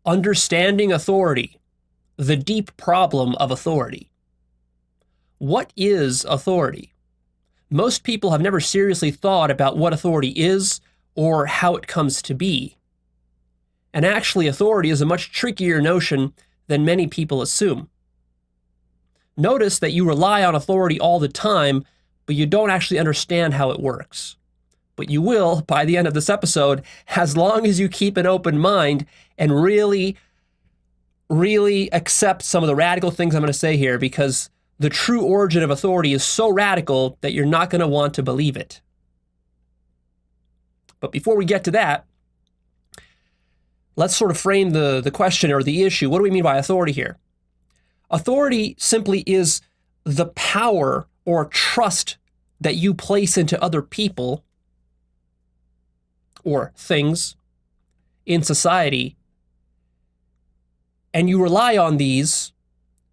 Understanding authority, the deep problem of authority. What is authority? Most people have never seriously thought about what authority is or how it comes to be. And actually, authority is a much trickier notion than many people assume. Notice that you rely on authority all the time, but you don't actually understand how it works. But you will by the end of this episode, as long as you keep an open mind and really accept some of the radical things I'm going to say here, because the true origin of authority is so radical that you're not going to want to believe it. But before we get to that, let's sort of frame the question or the issue. What do we mean by authority here? Authority simply is the power or trust that you place into other people or things in society, and you rely on these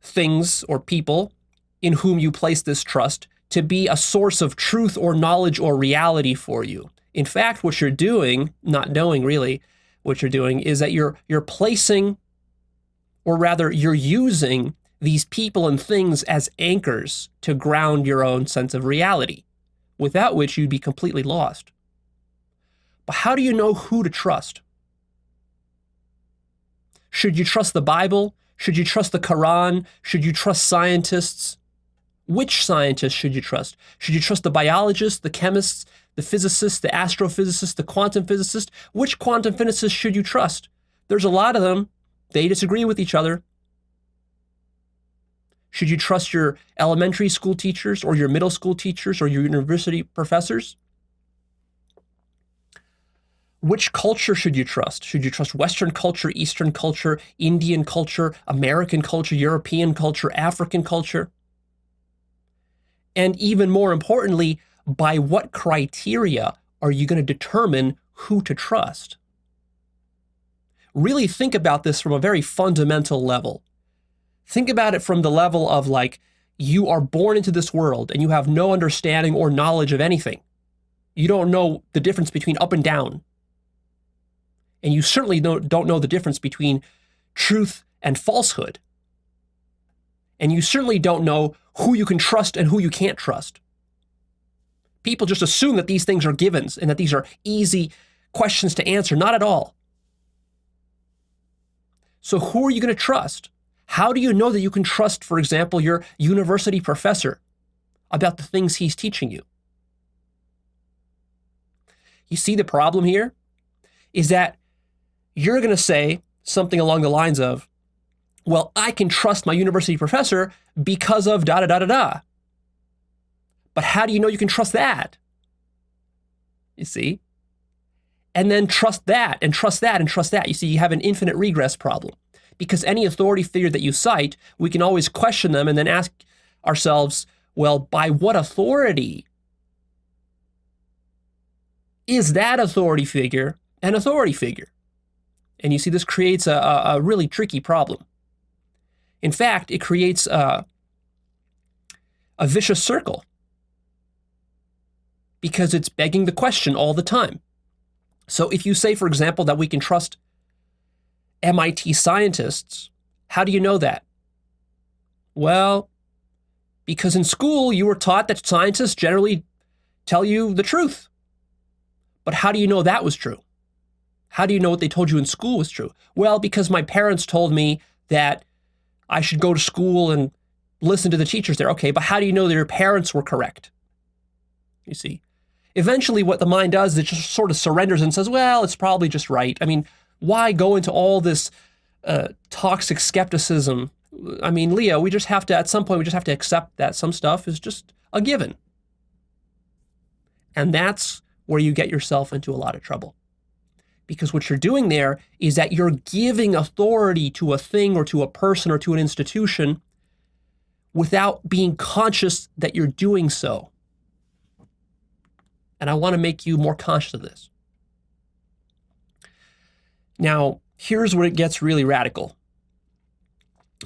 things or people in whom you place this trust to be a source of truth or knowledge or reality for you. In fact, what you're doing, not knowing really what you're doing, is that you're placing, or rather you're using these people and things as anchors to ground your own sense of reality, without which you'd be completely lost. But how do you know who to trust? Should you trust the Bible? Should you trust the Quran? Should you trust scientists? Which scientists should you trust? Should you trust the biologists, the chemists, the physicists, the astrophysicists, the quantum physicists? Which quantum physicists should you trust? There's a lot of them. They disagree with each other. Should you trust your elementary school teachers or your middle school teachers or your university professors? Which culture should you trust? Should you trust Western culture, Eastern culture, Indian culture, American culture, European culture, African culture? And even more importantly, by what criteria are you going to determine who to trust? Really think about this from a very fundamental level. Think about it from the level of like, you are born into this world and you have no understanding or knowledge of anything. You don't know the difference between up and down. And you certainly don't know the difference between truth and falsehood. And you certainly don't know who you can trust and who you can't trust. People just assume that these things are givens and that these are easy questions to answer. Not at all. So who are you going to trust? How do you know that you can trust, for example, your university professor about the things he's teaching you? You see the problem here is that you're going to say something along the lines of, well, I can trust my university professor because of da-da-da-da-da. But how do you know you can trust that? You see? And then trust that and trust that and trust that. You see, you have an infinite regress problem. Because any authority figure that you cite, we can always question them and then ask ourselves, well, by what authority is that authority figure an authority figure? And you see, this creates a really tricky problem. In fact, it creates a vicious circle because it's begging the question all the time. So if you say, for example, that we can trust MIT scientists, how do you know that? Well, because in school you were taught that scientists generally tell you the truth. But how do you know that was true? How do you know what they told you in school was true? Well, because my parents told me that I should go to school and listen to the teachers there. Okay, but how do you know that your parents were correct? You see, eventually what the mind does is it just sort of surrenders and says, well, it's probably just right. I mean, why go into all this toxic skepticism? I mean, Leo, we just have to, at some point, we just have to accept that some stuff is just a given. And that's where you get yourself into a lot of trouble. Because what you're doing there is that you're giving authority to a thing or to a person or to an institution without being conscious that you're doing so. And I want to make you more conscious of this. Now, here's where it gets really radical.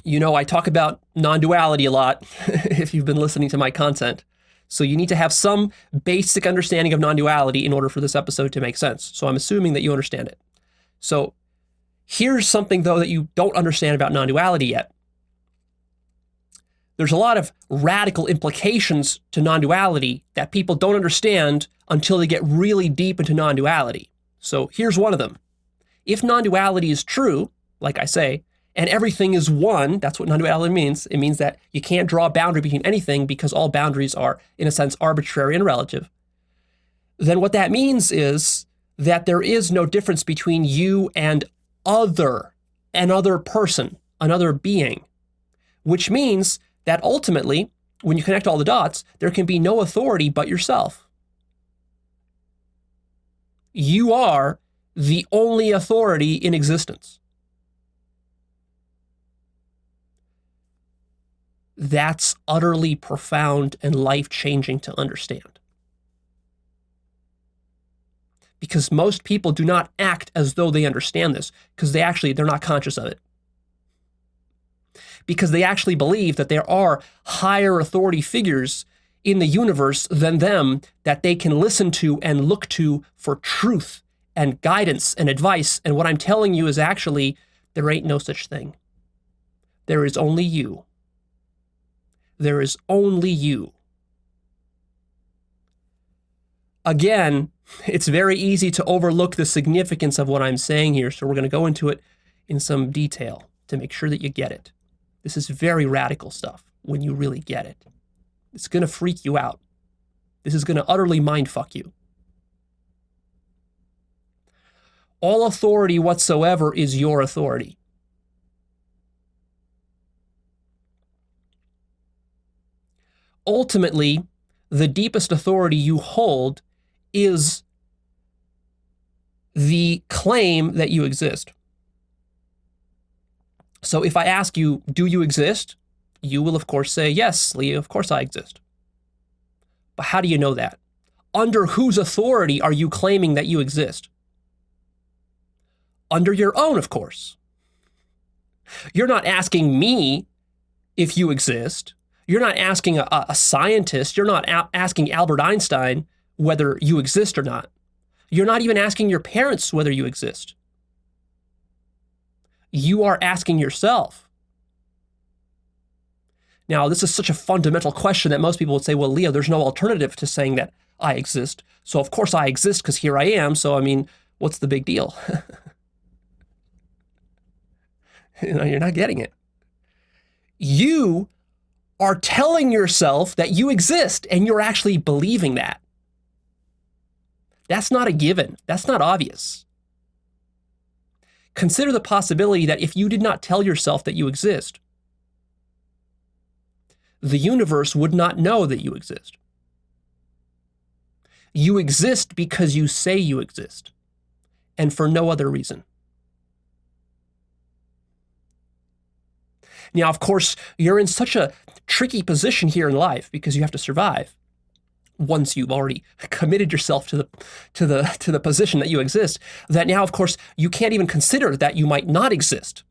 You know, I talk about non-duality a lot if you've been listening to my content. So you need to have some basic understanding of non-duality in order for this episode to make sense. So I'm assuming that you understand it. So Here's something, though, that you don't understand about non-duality yet. There's a lot of radical implications to non-duality that people don't understand until they get really deep into non-duality. So here's one of them. If non-duality is true, like I say, and everything is one, that's what non-duality means. It means that you can't draw a boundary between anything because all boundaries are, in a sense, arbitrary and relative. Then what that means is that there is no difference between you and another person, another being, which means that ultimately, when you connect all the dots, there can be no authority but yourself. You are the only authority in existence. That's utterly profound and life-changing to understand. Because most people do not act as though they understand this, because they're not conscious of it. Because they actually believe that there are higher authority figures in the universe than them that they can listen to and look to for truth and guidance and advice. And what I'm telling you is actually, there ain't no such thing. There is only you. There is only you. Again, it's very easy to overlook the significance of what I'm saying here, so we're going to go into it in some detail to make sure that you get it. This is very radical stuff when you really get it. It's going to freak you out. This is going to utterly mindfuck you. All authority whatsoever is your authority. Ultimately, the deepest authority you hold is the claim that you exist. So if I ask you, do you exist? You will, of course, say, yes, Lee, of course I exist. But how do you know that? Under whose authority are you claiming that you exist? Under your own, of course. You're not asking me if you exist. You're not asking a scientist. You're not asking Albert Einstein whether you exist or not. You're not even asking your parents whether you exist. You are asking yourself. Now, this is such a fundamental question that most people would say, well, Leo, there's no alternative to saying that I exist. So of course I exist because here I am. So, I mean, what's the big deal? You're not getting it. You are telling yourself that you exist and you're actually believing that. That's not a given. That's not obvious. Consider the possibility that if you did not tell yourself that you exist, the universe would not know that you exist. You exist because you say you exist, and for no other reason. Now, of course, you're in such a tricky position here in life because you have to survive. Once you've already committed yourself to the position that you exist, that now, of course, you can't even consider that you might not exist.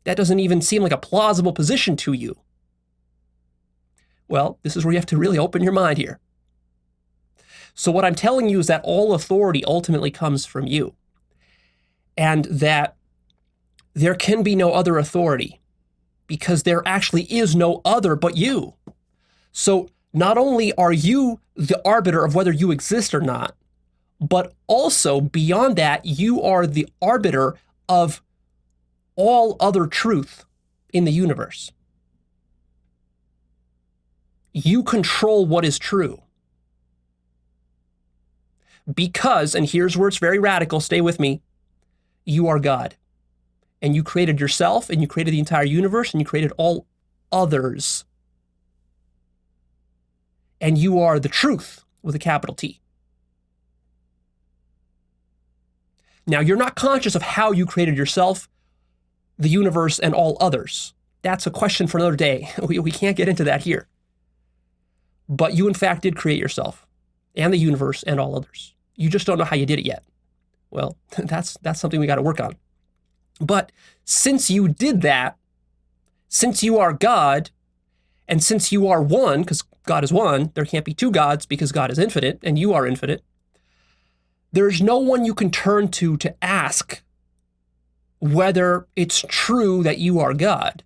That doesn't even seem like a plausible position to you. Well, this is where you have to really open your mind here. So what I'm telling you is that all authority ultimately comes from you, and that there can be no other authority because there actually is no other but you. So not only are you the arbiter of whether you exist or not, but also beyond that, you are the arbiter of all other truth in the universe. You control what is true. Because, and here's where it's very radical, stay with me, you are God. And you created yourself, and you created the entire universe, and you created all others. And you are the truth with a capital T. Now, you're not conscious of how you created yourself, the universe, and all others. That's a question for another day. We can't get into that here. But you, in fact, did create yourself and the universe and all others. You just don't know how you did it yet. Well, that's something we got to work on. But since you did that, since you are God, and since you are one, because God is one, there can't be two gods because God is infinite and you are infinite, There's no one you can turn to ask whether it's true that you are God,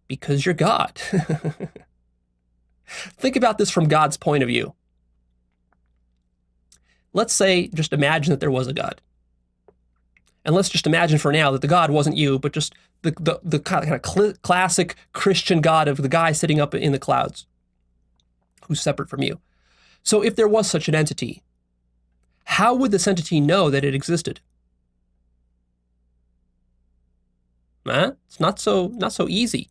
because you're God. Think about this from God's point of view. Let's say, just imagine that there was a God. And let's just imagine for now that the God wasn't you, but just the kind of classic Christian God of the guy sitting up in the clouds who's separate from you. So if there was such an entity, how would this entity know that it existed? It's not so easy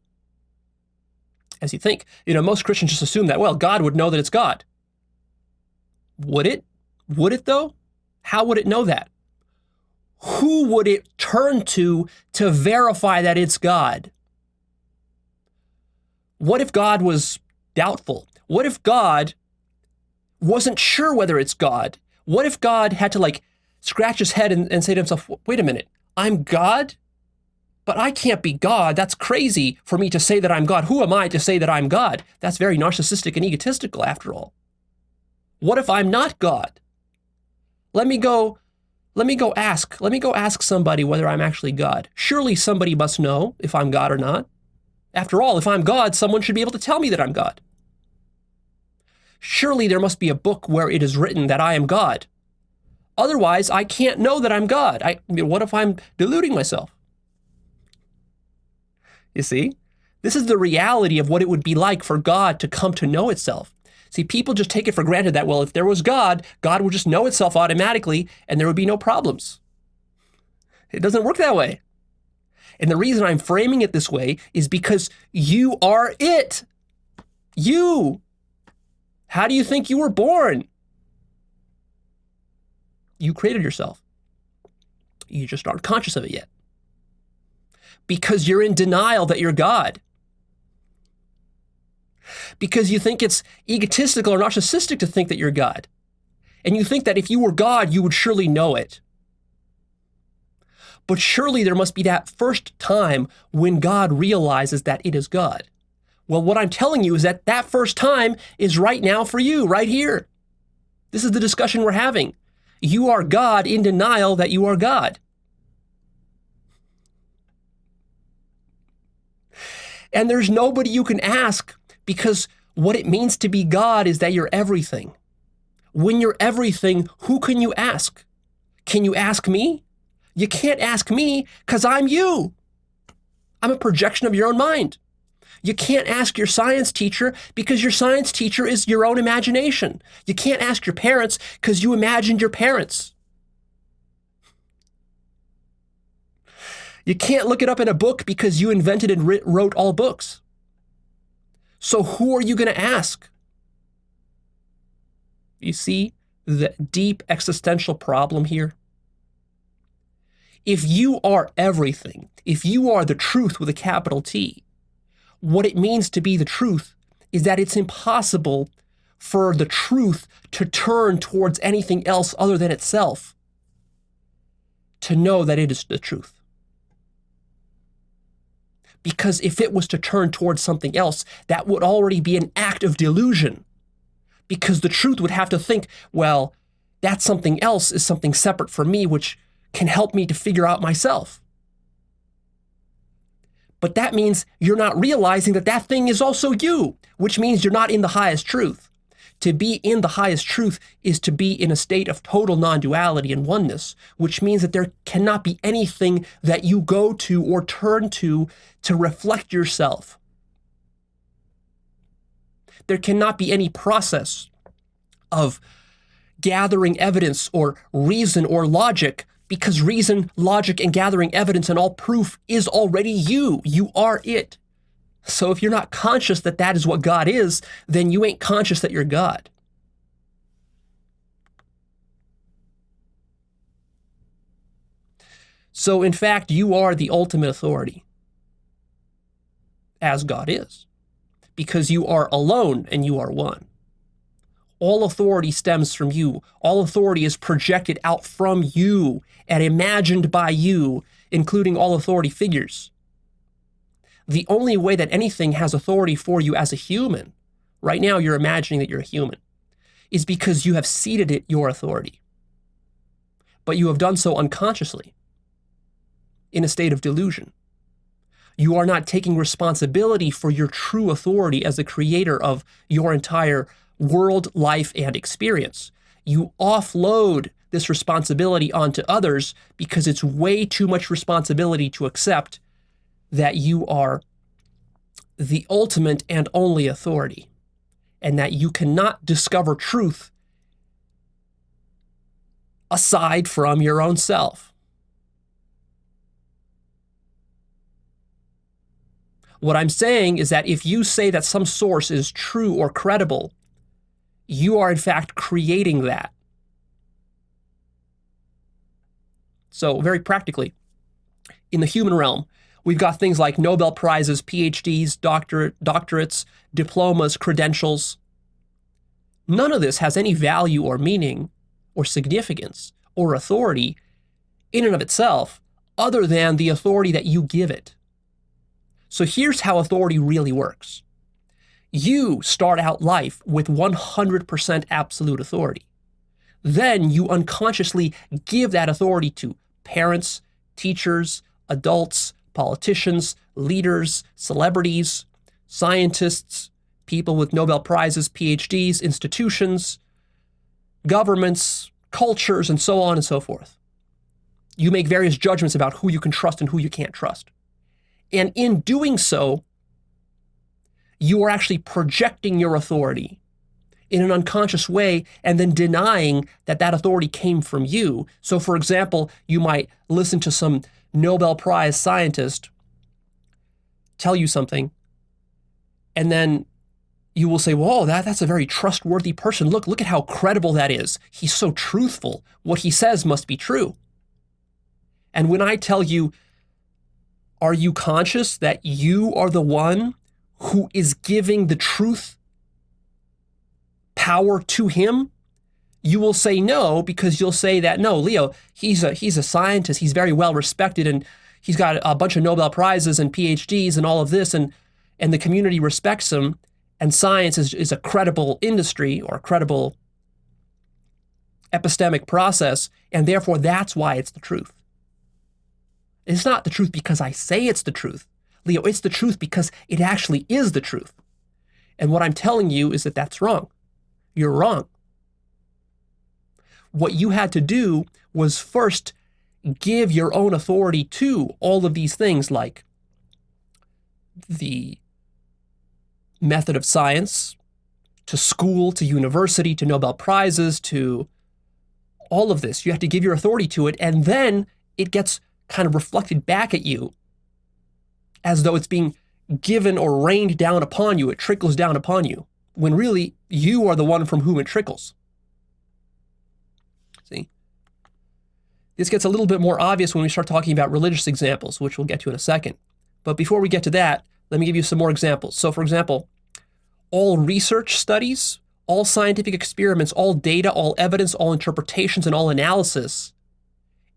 as you think. Most Christians just assume that, well, God would know that it's God. Would it? Would it though? How would it know that? Who would it turn to verify that it's God? What if God was doubtful? What if God wasn't sure whether it's God? What if God had to scratch his head and say to himself, wait a minute, I'm God? But I can't be God. That's crazy for me to say that I'm God. Who am I to say that I'm God? That's very narcissistic and egotistical after all. What if I'm not God? Let me go ask somebody whether I'm actually God. Surely somebody must know if I'm God or not. After all, if I'm God, someone should be able to tell me that I'm God. Surely there must be a book where it is written that I am God. Otherwise, I can't know that I'm God. What if I'm deluding myself? You see, this is the reality of what it would be like for God to come to know itself. See, people just take it for granted that, well, if there was God, God would just know itself automatically and there would be no problems. It doesn't work that way. And the reason I'm framing it this way is because you are it. You. How do you think you were born? You created yourself. You just aren't conscious of it yet. Because you're in denial that you're God. Because you think it's egotistical or narcissistic to think that you're God. And you think that if you were God, you would surely know it. But surely there must be that first time when God realizes that it is God. Well, what I'm telling you is that that first time is right now for you, right here. This is the discussion we're having. You are God in denial that you are God. And there's nobody you can ask, because what it means to be God is that you're everything. When you're everything, who can you ask? Can you ask me? You can't ask me because I'm you. I'm a projection of your own mind. You can't ask your science teacher because your science teacher is your own imagination. You can't ask your parents because you imagined your parents. You can't look it up in a book because you invented and wrote all books. So who are you going to ask? You see the deep existential problem here? If you are everything, if you are the truth with a capital T, what it means to be the truth is that it's impossible for the truth to turn towards anything else other than itself to know that it is the truth. Because if it was to turn towards something else, that would already be an act of delusion. Because the truth would have to think, well, that something else is something separate from me, which can help me to figure out myself. But that means you're not realizing that that thing is also you, which means you're not in the highest truth. To be in the highest truth is to be in a state of total non-duality and oneness, which means that there cannot be anything that you go to or turn to reflect yourself. There cannot be any process of gathering evidence or reason or logic, because reason, logic, and gathering evidence and all proof is already you. You are it. So if you're not conscious that that is what God is, then you ain't conscious that you're God. So in fact, you are the ultimate authority, as God is, because you are alone and you are one. All authority stems from you. All authority is projected out from you and imagined by you, including all authority figures. The only way that anything has authority for you as a human, right now you're imagining that you're a human, is because you have ceded it your authority. but you have done so unconsciously, in a state of delusion. You are not taking responsibility for your true authority as the creator of your entire world, life, and experience. You offload this responsibility onto others because it's way too much responsibility to accept that you are the ultimate and only authority, and that you cannot discover truth aside from your own self. What I'm saying is that if you say that some source is true or credible, you are in fact creating that. So very practically, in the human realm, we've got things like Nobel Prizes, PhDs, doctorates, diplomas, credentials. None of this has any value or meaning or significance or authority in and of itself other than the authority that you give it. So here's how authority really works. You start out life with 100% absolute authority. Then you unconsciously give that authority to parents, teachers, adults, politicians, leaders, celebrities, scientists, people with Nobel Prizes, PhDs, institutions, governments, cultures, and so on and so forth. You make various judgments about who you can trust and who you can't trust. And in doing so, you are actually projecting your authority in an unconscious way and then denying that that authority came from you. So, for example, you might listen to some Nobel Prize scientist tell you something, and then you will say, whoa, that's a very trustworthy person. Look at how credible that is. He's so truthful. What he says must be true. And when I tell you, are you conscious that you are the one who is giving the truth power to him? You will say no, because you'll say that, no, Leo, he's a scientist. He's very well respected, and he's got a bunch of Nobel Prizes and PhDs and all of this, and the community respects him, and science is a credible industry or a credible epistemic process, and therefore that's why it's the truth. It's not the truth because I say it's the truth, Leo. It's the truth because it actually is the truth. And what I'm telling you is that that's wrong. You're wrong. What you had to do was first give your own authority to all of these things, like the method of science, to school, to university, to Nobel Prizes, to all of this. You have to give your authority to it, and then it gets kind of reflected back at you as though it's being given or rained down upon you. It trickles down upon you, when really you are the one from whom it trickles. See? This gets a little bit more obvious when we start talking about religious examples, which we'll get to in a second. But before we get to that, let me give you some more examples. So, for example, all research studies, all scientific experiments, all data, all evidence, all interpretations, and all analysis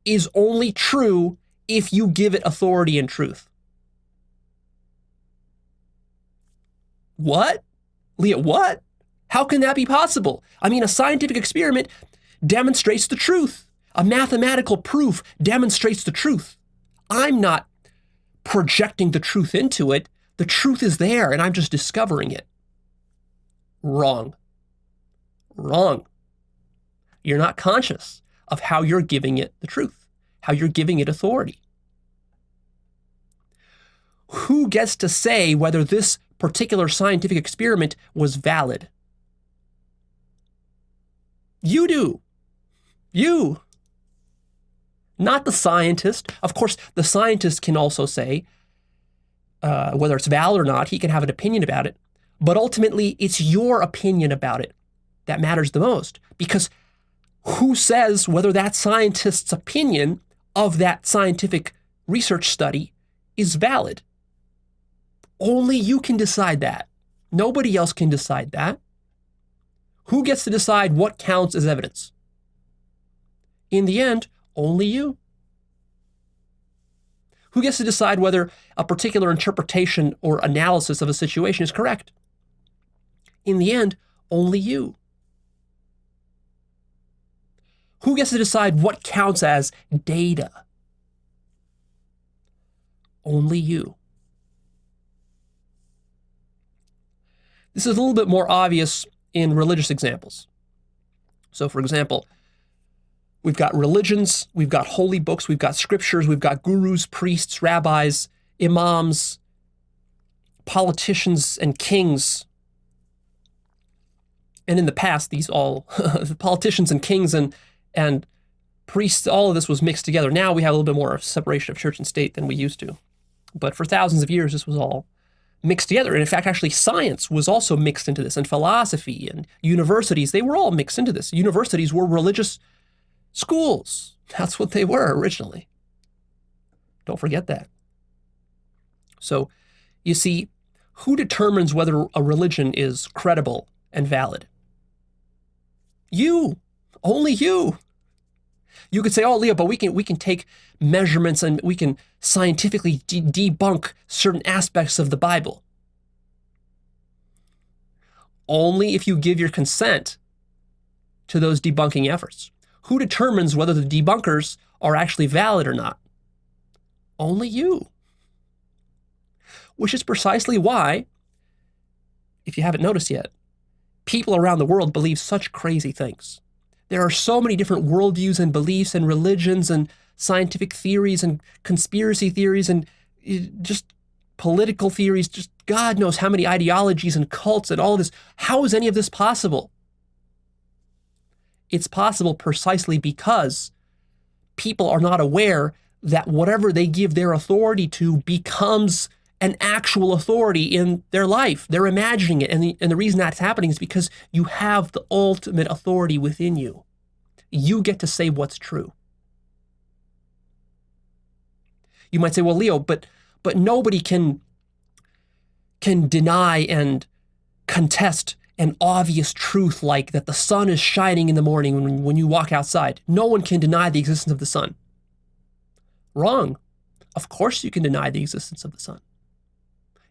is only true if you give it authority and truth. What? Leah, what? How can that be possible? I mean, a scientific experiment demonstrates the truth. A mathematical proof demonstrates the truth. I'm not projecting the truth into it. The truth is there, and I'm just discovering it. Wrong. Wrong. You're not conscious of how you're giving it the truth, how you're giving it authority. Who gets to say whether this particular scientific experiment was valid? You do. You. Not the scientist. Of course, the scientist can also say whether it's valid or not. He can have an opinion about it. But ultimately, it's your opinion about it that matters the most. Because who says whether that scientist's opinion of that scientific research study is valid? Only you can decide that. Nobody else can decide that. Who gets to decide what counts as evidence? In the end, only you. Who gets to decide whether a particular interpretation or analysis of a situation is correct? In the end, only you. Who gets to decide what counts as data? Only you. This is a little bit more obvious in religious examples. So, for example, we've got religions, we've got holy books, we've got scriptures, we've got gurus, priests, rabbis, imams, politicians, and kings. And in the past, these all, the politicians and kings and priests, all of this was mixed together. Now we have a little bit more separation of church and state than we used to. But for thousands of years, this was all mixed together. And in fact, actually, science was also mixed into this, and philosophy and universities, they were all mixed into this. Universities were religious schools. That's what they were originally. Don't forget that. So, you see, who determines whether a religion is credible and valid? You. Only you. You could say, oh, Leo, but we can take measurements and we can scientifically debunk certain aspects of the Bible. Only if you give your consent to those debunking efforts. Who determines whether the debunkers are actually valid or not? Only you. Which is precisely why, if you haven't noticed yet, people around the world believe such crazy things. There are so many different worldviews and beliefs and religions and scientific theories and conspiracy theories and just political theories, just God knows how many ideologies and cults and all this. How is any of this possible? It's possible precisely because people are not aware that whatever they give their authority to becomes an actual authority in their life. They're imagining it. And the reason that's happening is because you have the ultimate authority within you. You get to say what's true. You might say, well, Leo, but nobody can deny and contest an obvious truth like that the sun is shining in the morning when you walk outside. No one can deny the existence of the sun. Wrong. Of course you can deny the existence of the sun.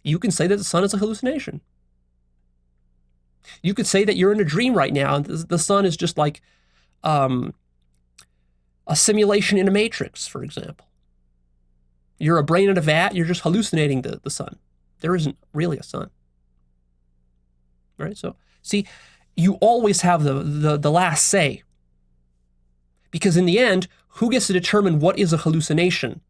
You can say that the sun is a hallucination. You could say that you're in a dream right now and the sun is just like a simulation in a matrix, for example. You're a brain in a vat, you're just hallucinating the sun. There isn't really a sun. Right? So, see, you always have the last say. Because in the end, who gets to determine what is a hallucination?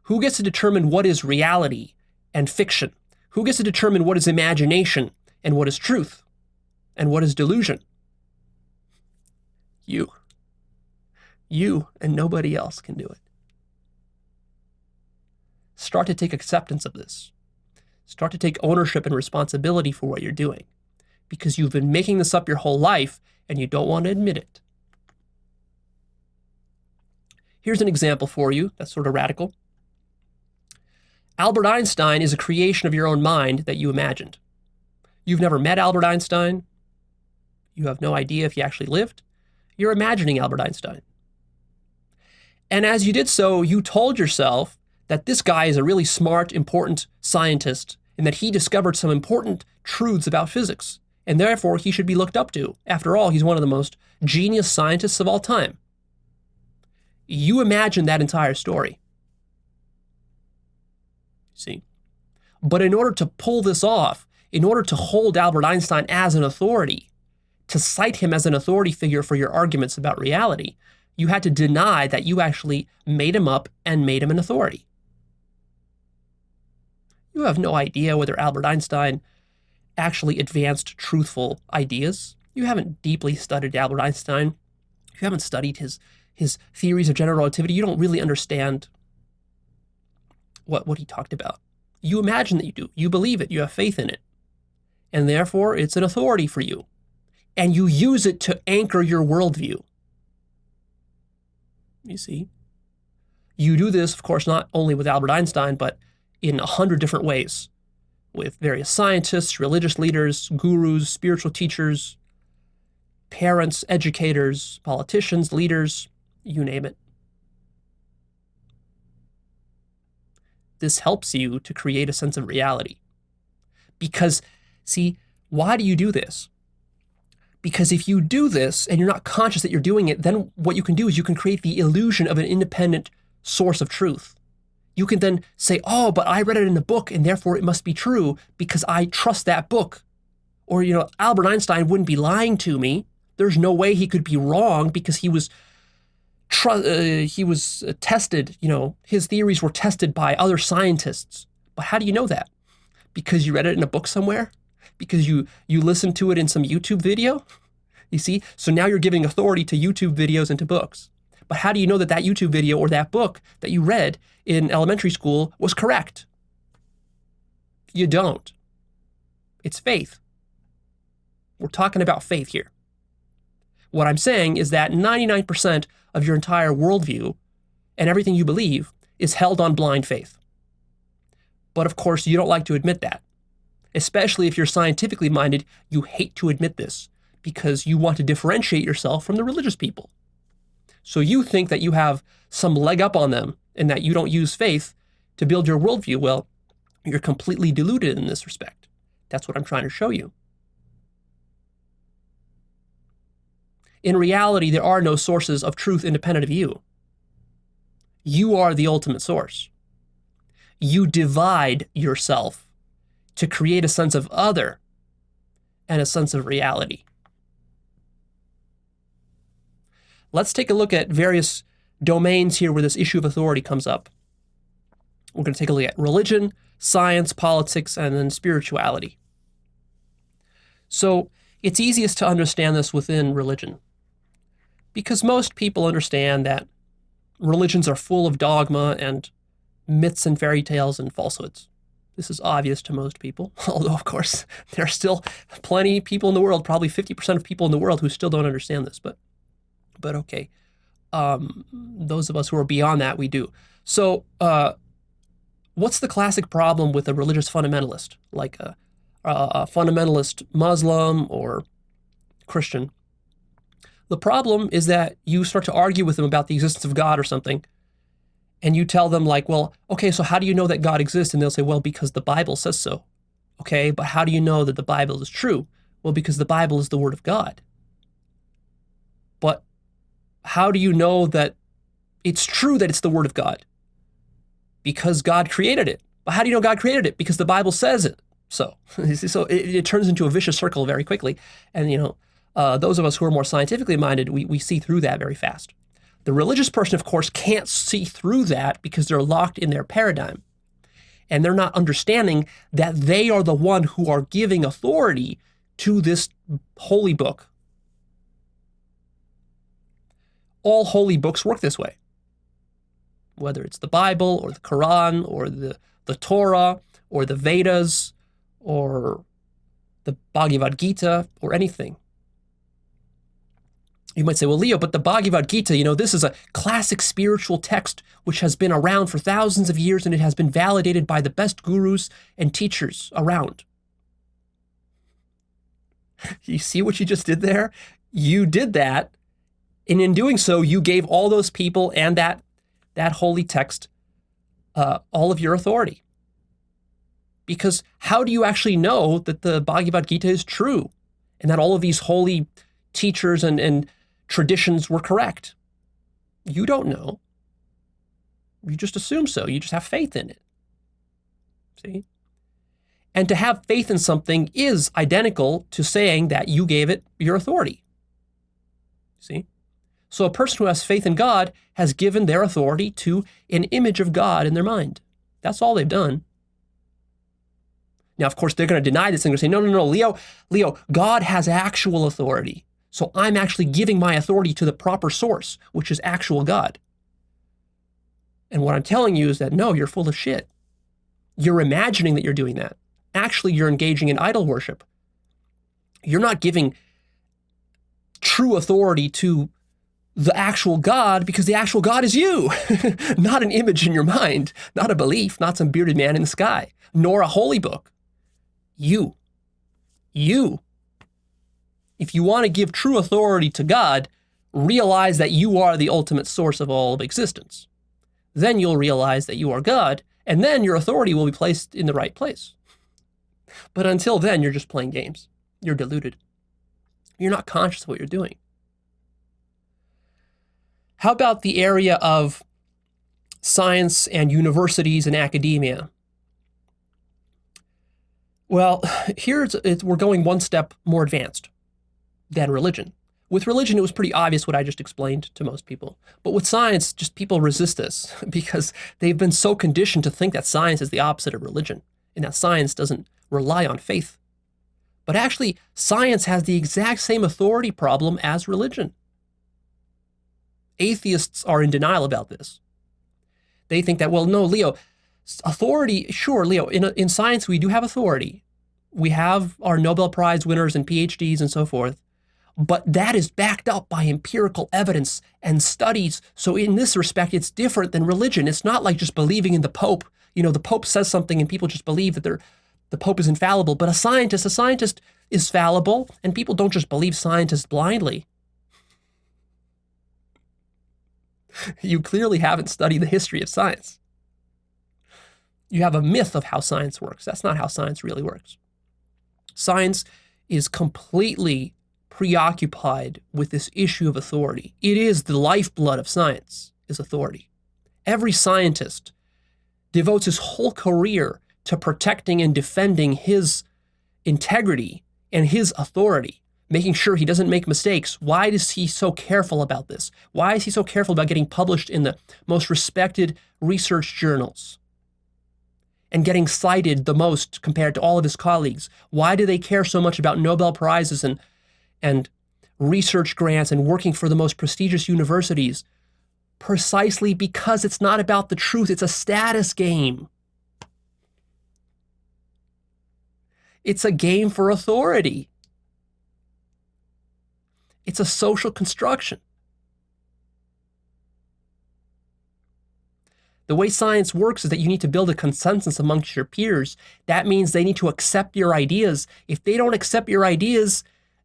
Who gets to determine what is reality and fiction? Who gets to determine what is imagination and what is truth and what is delusion? You. You and nobody else can do it. Start to take acceptance of this. Start to take ownership and responsibility for what you're doing, because you've been making this up your whole life and you don't want to admit it. Here's an example for you that's sort of radical. Albert Einstein is a creation of your own mind that you imagined. You've never met Albert Einstein. You have no idea if he actually lived. You're imagining Albert Einstein. And as you did so, you told yourself that this guy is a really smart, important scientist and that he discovered some important truths about physics, and therefore he should be looked up to. After all, he's one of the most genius scientists of all time. You imagine that entire story. See? But in order to pull this off, in order to hold Albert Einstein as an authority, to cite him as an authority figure for your arguments about reality, you had to deny that you actually made him up and made him an authority. You have no idea whether Albert Einstein actually advanced truthful ideas. You haven't deeply studied Albert Einstein. You haven't studied his theories of general relativity. You don't really understand what he talked about. You imagine that you do. You believe it. You have faith in it. And therefore, it's an authority for you. And you use it to anchor your worldview. You see? You do this, of course, not only with Albert Einstein, but in 100 different ways, with various scientists, religious leaders, gurus, spiritual teachers, parents, educators, politicians, leaders, you name it. This helps you to create a sense of reality. Because, see, why do you do this? Because if you do this and you're not conscious that you're doing it, then what you can do is you can create the illusion of an independent source of truth. You can then say, oh, but I read it in a book and therefore it must be true because I trust that book. Or, Albert Einstein wouldn't be lying to me. There's no way he could be wrong because he was tested, his theories were tested by other scientists. But how do you know that? Because you read it in a book somewhere? Because you listened to it in some YouTube video? You see? So now you're giving authority to YouTube videos and to books. But how do you know that YouTube video or that book that you read in elementary school was correct? You don't. It's faith. We're talking about faith here. What I'm saying is that 99% of your entire worldview and everything you believe is held on blind faith. But of course, you don't like to admit that. Especially if you're scientifically minded, you hate to admit this because you want to differentiate yourself from the religious people. So you think that you have some leg up on them and that you don't use faith to build your worldview. Well, you're completely deluded in this respect. That's what I'm trying to show you. In reality, there are no sources of truth independent of you. You are the ultimate source. You divide yourself to create a sense of other and a sense of reality. Let's take a look at various domains here where this issue of authority comes up. We're going to take a look at religion, science, politics, and then spirituality. So it's easiest to understand this within religion because most people understand that religions are full of dogma and myths and fairy tales and falsehoods. This is obvious to most people, although, of course, there are still plenty of people in the world, probably 50% of people in the world who still don't understand this, but okay. Those of us who are beyond that, we do. So what's the classic problem with a religious fundamentalist, like a fundamentalist Muslim or Christian? The problem is that you start to argue with them about the existence of God or something, and you tell them like, well, okay, so how do you know that God exists? And they'll say, well, because the Bible says so. Okay, but how do you know that the Bible is true? Well, because the Bible is the Word of God. But how do you know that it's true that it's the Word of God? Because God created it. But how do you know God created it? Because the Bible says it. So it turns into a vicious circle very quickly. And, those of us who are more scientifically minded, we see through that very fast. The religious person, of course, can't see through that because they're locked in their paradigm. And they're not understanding that they are the one who are giving authority to this holy book. All holy books work this way. Whether it's the Bible or the Quran or the Torah or the Vedas or the Bhagavad Gita or anything. You might say, well, Leo, but the Bhagavad Gita, this is a classic spiritual text which has been around for thousands of years and it has been validated by the best gurus and teachers around. You see what you just did there? You did that, and in doing so, you gave all those people and that holy text all of your authority. Because how do you actually know that the Bhagavad Gita is true and that all of these holy teachers and traditions were correct? You don't know. You just assume so. You just have faith in it. See? And to have faith in something is identical to saying that you gave it your authority. See? So a person who has faith in God has given their authority to an image of God in their mind. That's all they've done. Now, of course, they're going to deny this and they're going to say, no, Leo, God has actual authority. So I'm actually giving my authority to the proper source, which is actual God. And what I'm telling you is that, no, you're full of shit. You're imagining that you're doing that. Actually, you're engaging in idol worship. You're not giving true authority to the actual God because the actual God is you, not an image in your mind, not a belief, not some bearded man in the sky, nor a holy book. You. If you want to give true authority to God, realize that you are the ultimate source of all of existence. Then you'll realize that you are God, and then your authority will be placed in the right place. But until then, you're just playing games. You're deluded. You're not conscious of what you're doing. How about the area of science and universities and academia? Well, we're going one step more advanced than religion. With religion, it was pretty obvious what I just explained to most people. But with science, just people resist this because they've been so conditioned to think that science is the opposite of religion and that science doesn't rely on faith. But actually, science has the exact same authority problem as religion. Atheists are in denial about this. They think that, well, no, Leo, authority, sure, Leo, in science, we do have authority. We have our Nobel Prize winners and PhDs and so forth, but that is backed up by empirical evidence and studies. So in this respect, it's different than religion. It's not like just believing in the Pope. You know, the Pope says something and people just believe that the Pope is infallible, but a scientist is fallible, and people don't just believe scientists blindly. You clearly haven't studied the history of science. You have a myth of how science works. That's not how science really works. Science is completely preoccupied with this issue of authority. It is the lifeblood of science, is authority. Every scientist devotes his whole career to protecting and defending his integrity and his authority, making sure he doesn't make mistakes. Why is he so careful about this? Why is he so careful about getting published in the most respected research journals and getting cited the most compared to all of his colleagues? Why do they care so much about Nobel Prizes and research grants and working for the most prestigious universities? Precisely because it's not about the truth. It's a status game. It's a game for authority. It's a social construction. The way science works is that you need to build a consensus amongst your peers. That means they need to accept your ideas. If they don't accept your ideas,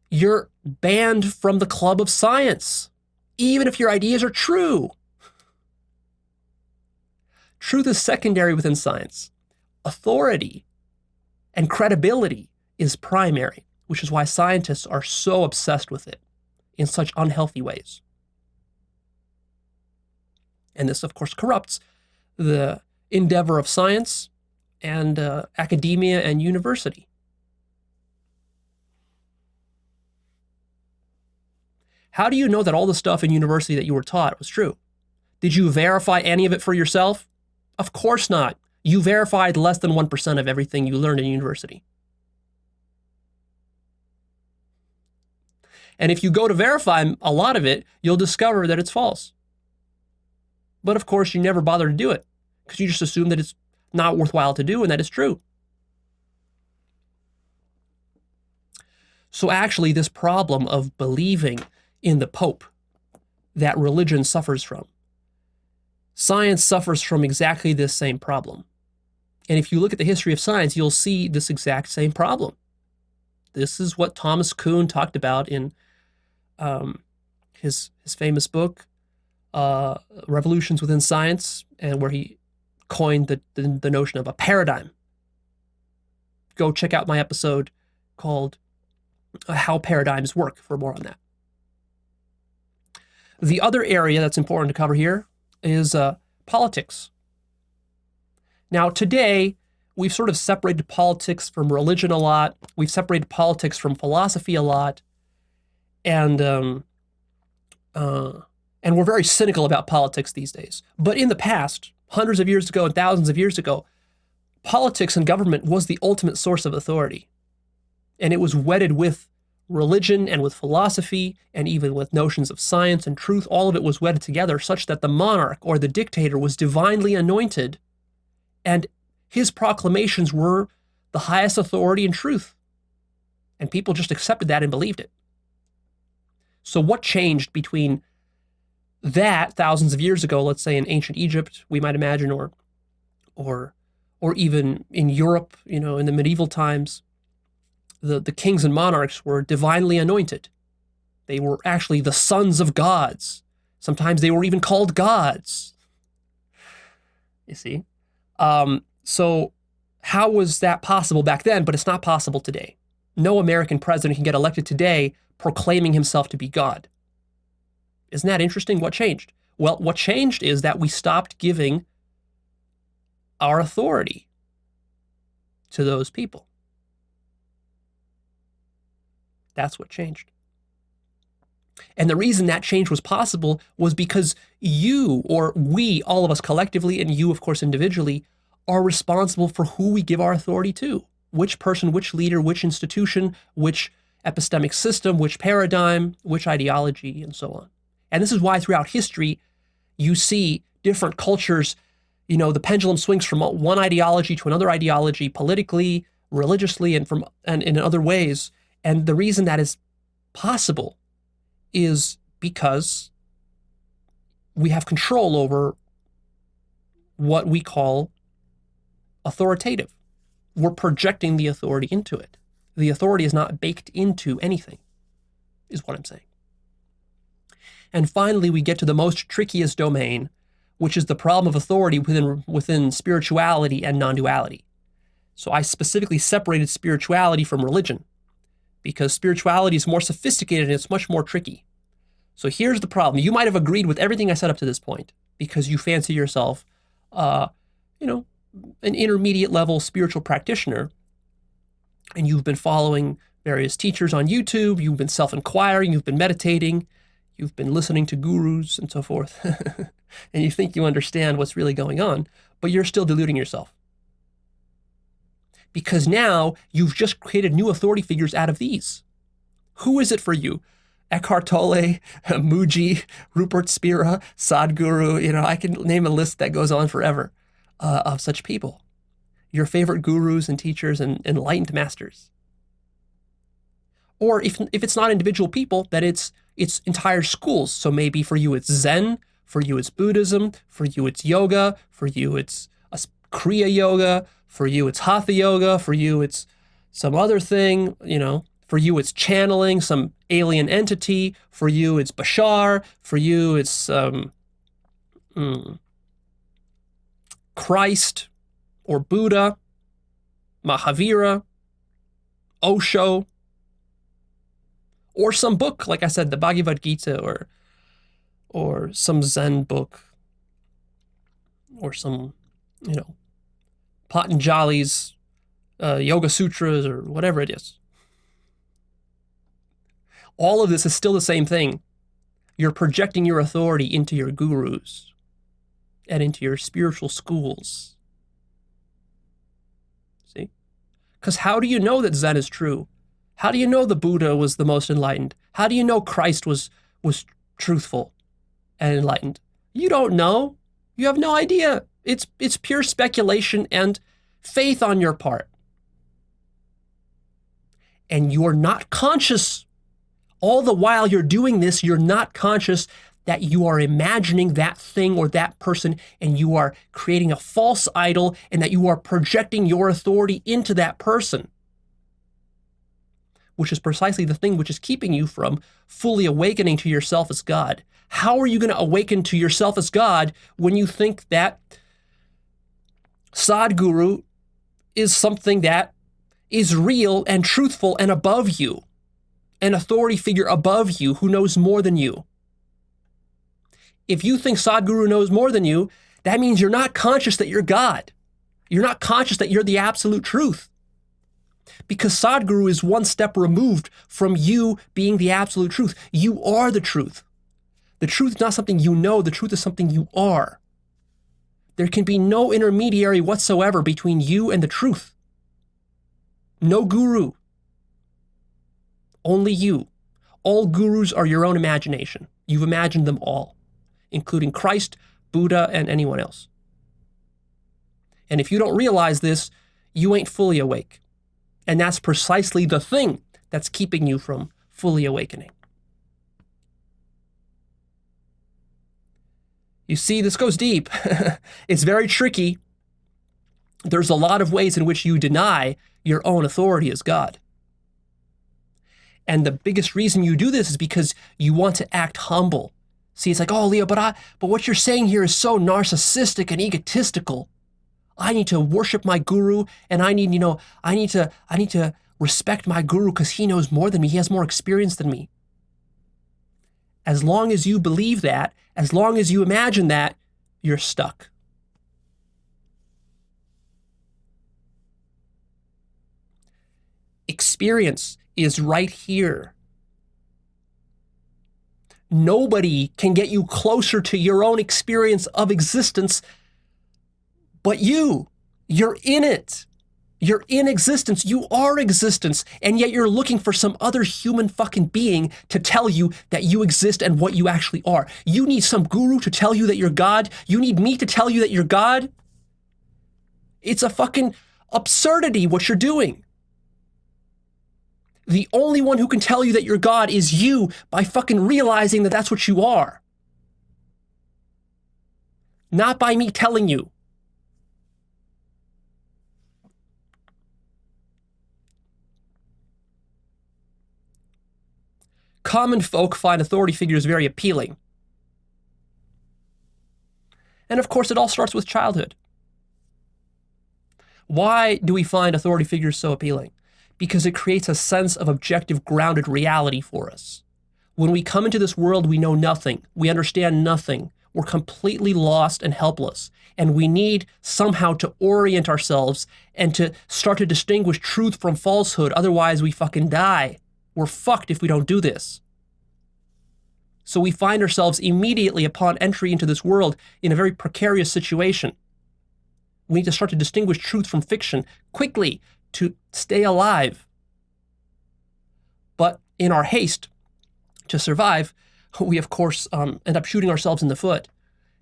you're banned from the club of science, even if your ideas are true. Truth is secondary within science. Authority and credibility is primary, which is why scientists are so obsessed with it in such unhealthy ways. And this, of course, corrupts the endeavor of science and academia and university. How do you know that all the stuff in university that you were taught was true? Did you verify any of it for yourself? Of course not. You verified less than 1% of everything you learned in university. And if you go to verify a lot of it, you'll discover that it's false. But of course, you never bother to do it because you just assume that it's not worthwhile to do and that it's true. So actually, this problem of believing in the Pope that religion suffers from, science suffers from exactly this same problem. And if you look at the history of science, you'll see this exact same problem. This is what Thomas Kuhn talked about in his famous book, Revolutions Within Science, and where he coined the notion of a paradigm. Go check out my episode called How Paradigms Work for more on that. The other area that's important to cover here is politics. Now, today, we've sort of separated politics from religion a lot. We've separated politics from philosophy a lot. And we're very cynical about politics these days. But in the past, hundreds of years ago and thousands of years ago, politics and government was the ultimate source of authority. And it was wedded with religion and with philosophy and even with notions of science and truth. All of it was wedded together such that the monarch or the dictator was divinely anointed, and his proclamations were the highest authority and truth. And people just accepted that and believed it. So what changed between that thousands of years ago, let's say in ancient Egypt, we might imagine, or even in Europe, in the medieval times, the kings and monarchs were divinely anointed. They were actually the sons of gods. Sometimes they were even called gods. You see? So how was that possible back then, but it's not possible today? No American president can get elected today proclaiming himself to be God. Isn't that interesting? What changed? Well, what changed is that we stopped giving our authority to those people. That's what changed. And the reason that change was possible was because you, or we, all of us collectively, and you, of course, individually, are responsible for who we give our authority to. Which person, which leader, which institution, which epistemic system, which paradigm, which ideology, and so on. And this is why throughout history, you see different cultures, the pendulum swings from one ideology to another ideology, politically, religiously, and in other ways. And the reason that is possible is because we have control over what we call authoritative. We're projecting the authority into it. The authority is not baked into anything, is what I'm saying. And finally, we get to the most trickiest domain, which is the problem of authority within spirituality and non-duality. So I specifically separated spirituality from religion, because spirituality is more sophisticated and it's much more tricky. So here's the problem. You might have agreed with everything I said up to this point because you fancy yourself, an intermediate level spiritual practitioner, and you've been following various teachers on YouTube, you've been self-inquiring, you've been meditating, you've been listening to gurus and so forth, and you think you understand what's really going on, but you're still deluding yourself. Because now you've just created new authority figures out of these. Who is it for you? Eckhart Tolle, Mooji, Rupert Spira, Sadhguru, I can name a list that goes on forever of such people. Your favorite gurus and teachers and enlightened masters. Or if it's not individual people, that it's entire schools. So maybe for you it's Zen, for you it's Buddhism, for you it's yoga, for you it's Kriya yoga, for you it's Hatha yoga, for you it's some other thing, for you it's channeling some alien entity, for you it's Bashar, for you it's Christ or Buddha, Mahavira, Osho, or some book, like I said, the Bhagavad Gita, or some Zen book, or some, Patanjali's Yoga Sutras, or whatever it is. All of this is still the same thing. You're projecting your authority into your gurus and into your spiritual schools. See? Because how do you know that Zen is true? How do you know the Buddha was the most enlightened? How do you know Christ was truthful and enlightened? You don't know. You have no idea. It's pure speculation and faith on your part. And you're not conscious. All the while you're doing this, you're not conscious that you are imagining that thing or that person, and you are creating a false idol, and that you are projecting your authority into that person, which is precisely the thing which is keeping you from fully awakening to yourself as God. How are you going to awaken to yourself as God when you think that Sadhguru is something that is real and truthful and above you, an authority figure above you who knows more than you? If you think Sadhguru knows more than you, that means you're not conscious that you're God. You're not conscious that you're the absolute truth. Because Sadhguru is one step removed from you being the absolute truth. You are the truth. The truth is not something you know. The truth is something you are. There can be no intermediary whatsoever between you and the truth. No guru. Only you. All gurus are your own imagination. You've imagined them all, including Christ, Buddha, and anyone else. And if you don't realize this, you ain't fully awake. And that's precisely the thing that's keeping you from fully awakening. You see, this goes deep. It's very tricky. There's a lot of ways in which you deny your own authority as God. And the biggest reason you do this is because you want to act humble. See, it's like, oh, Leo, but what you're saying here is so narcissistic and egotistical. I need to worship my guru, and I need to respect my guru because he knows more than me, he has more experience than me. As long as you believe that, as long as you imagine that, you're stuck. Experience is right here. Nobody can get you closer to your own experience of existence but you. You're in it. You're in existence. You are existence. And yet you're looking for some other human fucking being to tell you that you exist and what you actually are. You need some guru to tell you that you're God. You need me to tell you that you're God. It's a fucking absurdity what you're doing. The only one who can tell you that you're God is you by fucking realizing that that's what you are. Not by me telling you. Common folk find authority figures very appealing. And of course, it all starts with childhood. Why do we find authority figures so appealing? Because it creates a sense of objective, grounded reality for us. When we come into this world, we know nothing. We understand nothing. We're completely lost and helpless. And we need somehow to orient ourselves and to start to distinguish truth from falsehood. Otherwise, we fucking die. We're fucked if we don't do this. So we find ourselves immediately upon entry into this world in a very precarious situation. We need to start to distinguish truth from fiction quickly to stay alive. But in our haste to survive, we of course end up shooting ourselves in the foot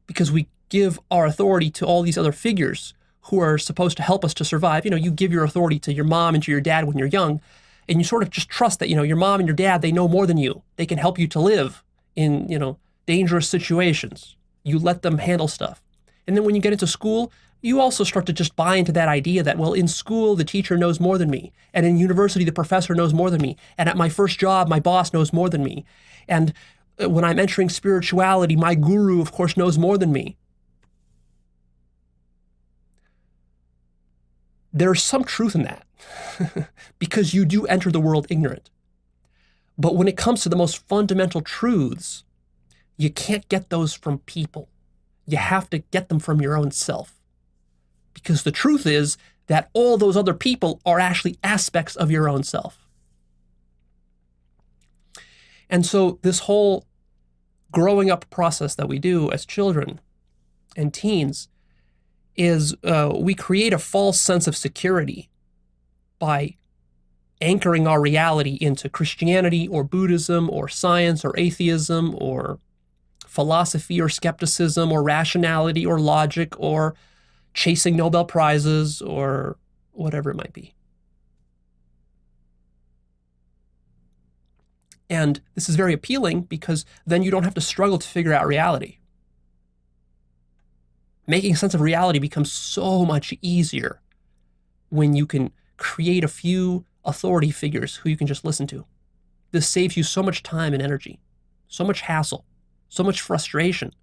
because we give our authority to all these other figures who are supposed to help us to survive. You know, you give your authority to your mom and to your dad when you're young, and you sort of just trust that, you know, your mom and your dad, they know more than you. They can help you to live in, you know, dangerous situations. You let them handle stuff. And then when you get into school, you also start to just buy into that idea that, well, in school, the teacher knows more than me. And in university, the professor knows more than me. And at my first job, my boss knows more than me. And when I'm entering spirituality, my guru, of course, knows more than me. There's some truth in that because you do enter the world ignorant. But when it comes to the most fundamental truths, you can't get those from people. You have to get them from your own self. Because the truth is that all those other people are actually aspects of your own self. And so this whole growing up process that we do as children and teens is we create a false sense of security by anchoring our reality into Christianity or Buddhism or science or atheism or philosophy or skepticism or rationality or logic or chasing Nobel Prizes or whatever it might be. And this is very appealing because then you don't have to struggle to figure out reality. Making sense of reality becomes so much easier when you can create a few authority figures who you can just listen to. This saves you so much time and energy, so much hassle, so much frustration.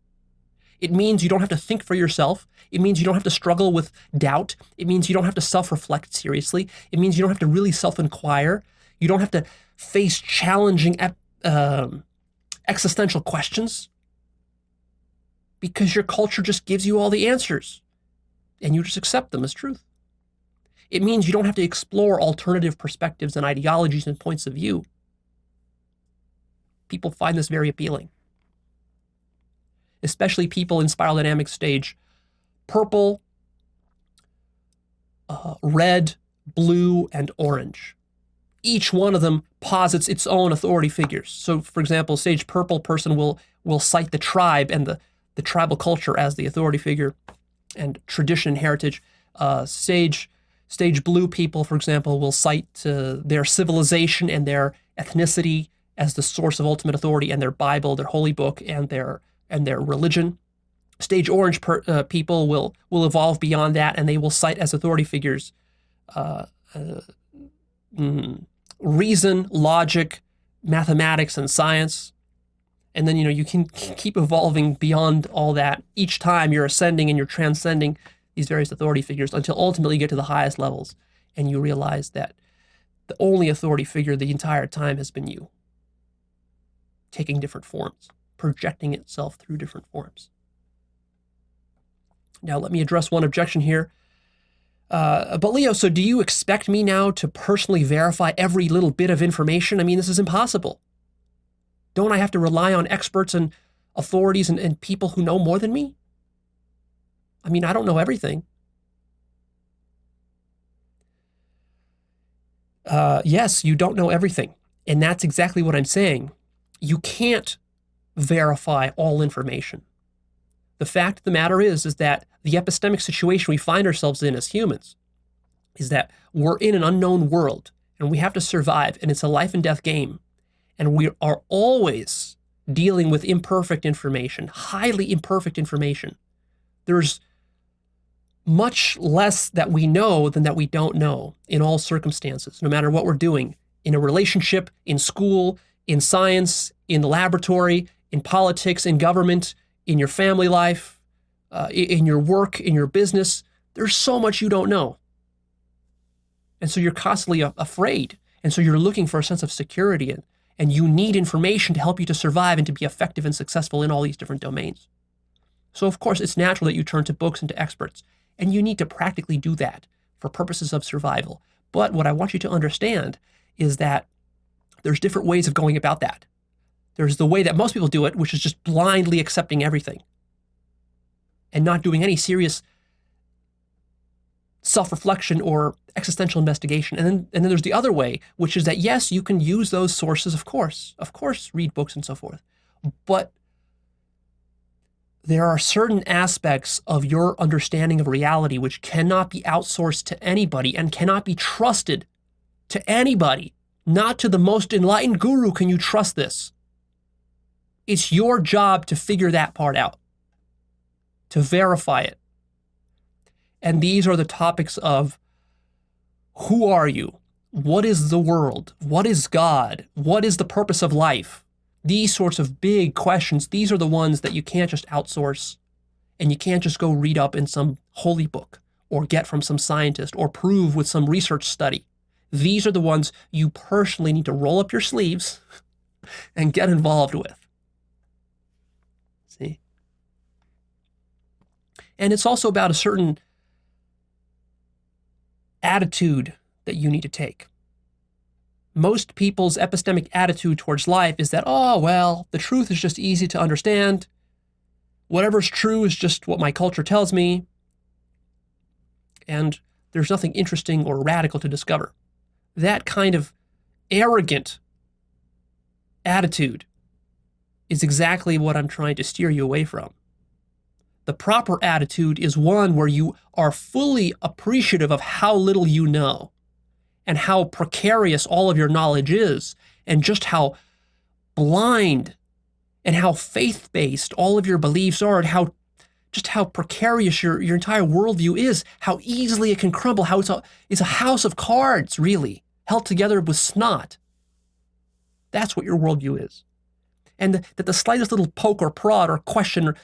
It means you don't have to think for yourself. It means you don't have to struggle with doubt. It means you don't have to self-reflect seriously. It means you don't have to really self-inquire. You don't have to face challenging existential questions because your culture just gives you all the answers and you just accept them as truth. It means you don't have to explore alternative perspectives and ideologies and points of view. People find this very appealing. Especially people in spiral dynamics stage purple, red, blue, and orange. Each one of them posits its own authority figures. So, for example, stage purple person will cite the tribe and the tribal culture as the authority figure and tradition and heritage. Stage blue people, for example, will cite their civilization and their ethnicity as the source of ultimate authority, and their Bible, their holy book, and their religion. Stage orange people will evolve beyond that, and they will cite as authority figures reason, logic, mathematics, and science. And then, you can keep evolving beyond all that. Each time you're ascending and you're transcending these various authority figures until ultimately you get to the highest levels and you realize that The only authority figure the entire time has been you, taking different forms, projecting itself through different forms. Now, let me address one objection here. But Leo, so do you expect me now to personally verify every little bit of information? I mean, this is impossible. Don't I have to rely on experts and authorities and people who know more than me? I mean, I don't know everything. Yes, you don't know everything. And that's exactly what I'm saying. You can't verify all information. The fact of the matter is that the epistemic situation we find ourselves in as humans is that we're in an unknown world and we have to survive, and it's a life and death game. And we are always dealing with imperfect information, highly imperfect information. There's much less that we know than that we don't know in all circumstances, no matter what we're doing, in a relationship, in school, in science, in the laboratory, in politics, in government, in your family life, in your work, in your business. There's so much you don't know. And so you're constantly afraid. And so you're looking for a sense of security, and you need information to help you to survive and to be effective and successful in all these different domains. So of course, it's natural that you turn to books and to experts, and you need to practically do that for purposes of survival. But what I want you to understand is that there's different ways of going about that. There's the way that most people do it, which is just blindly accepting everything and not doing any serious self-reflection or existential investigation. And then there's the other way, which is that, yes, you can use those sources, of course, read books and so forth. But there are certain aspects of your understanding of reality which cannot be outsourced to anybody and cannot be trusted to anybody. Not to the most enlightened guru can you trust this. It's your job to figure that part out, to verify it. And these are the topics of who are you? What is the world? What is God? What is the purpose of life? These sorts of big questions, these are the ones that you can't just outsource, and you can't just go read up in some holy book or get from some scientist or prove with some research study. These are the ones you personally need to roll up your sleeves and get involved with. See? And it's also about a certain attitude that you need to take. Most people's epistemic attitude towards life is that, oh, well, the truth is just easy to understand. Whatever's true is just what my culture tells me. And there's nothing interesting or radical to discover. That kind of arrogant attitude is exactly what I'm trying to steer you away from. The proper attitude is one where you are fully appreciative of how little you know and how precarious all of your knowledge is, and just how blind and how faith-based all of your beliefs are, and how precarious your entire worldview is, how easily it can crumble, how it's a house of cards, really, held together with snot. That's what your worldview is. And that the slightest little poke or prod or question or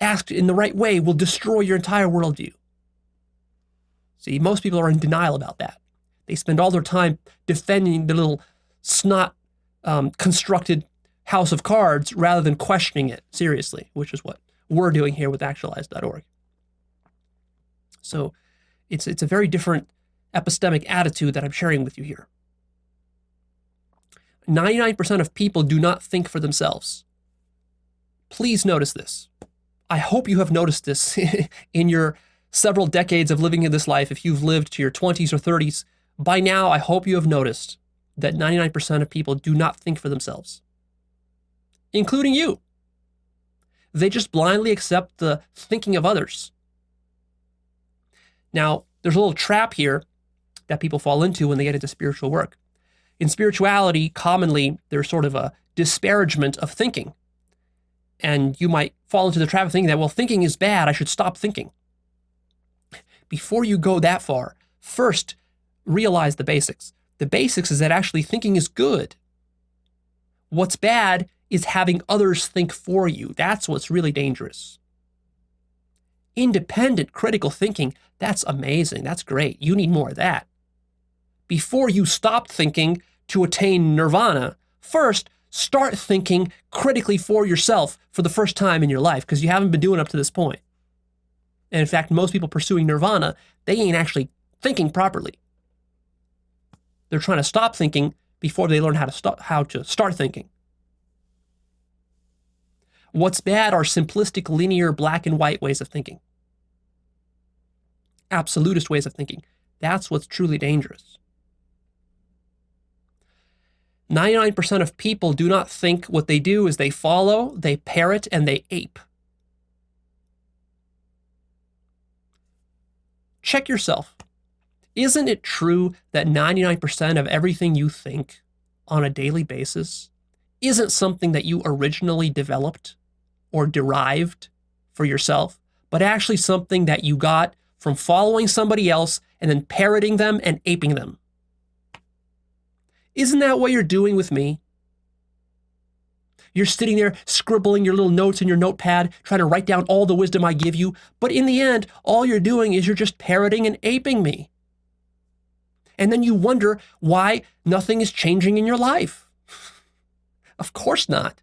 asked in the right way will destroy your entire worldview. See, most people are in denial about that. They spend all their time defending the little snot constructed house of cards rather than questioning it seriously, which is what we're doing here with Actualized.org. So it's a very different epistemic attitude that I'm sharing with you here. 99% of people do not think for themselves. Please notice this. I hope you have noticed this in your several decades of living in this life. If you've lived to your 20s or 30s, by now I hope you have noticed that 99% of people do not think for themselves, including you. They just blindly accept the thinking of others. Now, there's a little trap here that people fall into when they get into spiritual work. In spirituality, commonly, there's sort of a disparagement of thinking. And you might fall into the trap of thinking that, well, thinking is bad, I should stop thinking. Before you go that far, first, realize the basics. The basics is that actually thinking is good. What's bad is having others think for you. That's what's really dangerous. Independent, critical thinking, that's amazing. That's great. You need more of that. before you stop thinking to attain nirvana. First, start thinking critically for yourself for the first time in your life, because you haven't been doing it up to this point. And in fact, most people pursuing nirvana, they ain't actually thinking properly. They're trying to stop thinking before they learn how to start thinking. What's bad are simplistic, linear, black and white ways of thinking. Absolutist ways of thinking. That's what's truly dangerous. 99% of people do not think. What they do is they follow, they parrot, and they ape. Check yourself. Isn't it true that 99% of everything you think on a daily basis isn't something that you originally developed or derived for yourself, but actually something that you got from following somebody else and then parroting them and aping them? Isn't that what you're doing with me? You're sitting there scribbling your little notes in your notepad, trying to write down all the wisdom I give you, but in the end, all you're doing is you're just parroting and aping me. And then you wonder why nothing is changing in your life. Of course not.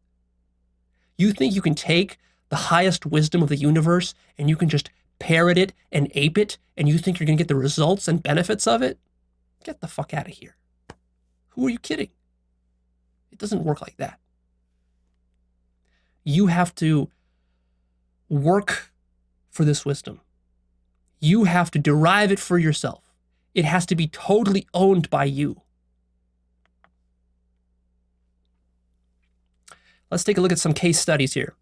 You think you can take the highest wisdom of the universe and you can just parrot it and ape it, and you think you're going to get the results and benefits of it? Get the fuck out of here. Who are you kidding? It doesn't work like that. You have to work for this wisdom. You have to derive it for yourself. It has to be totally owned by you. Let's take a look at some case studies here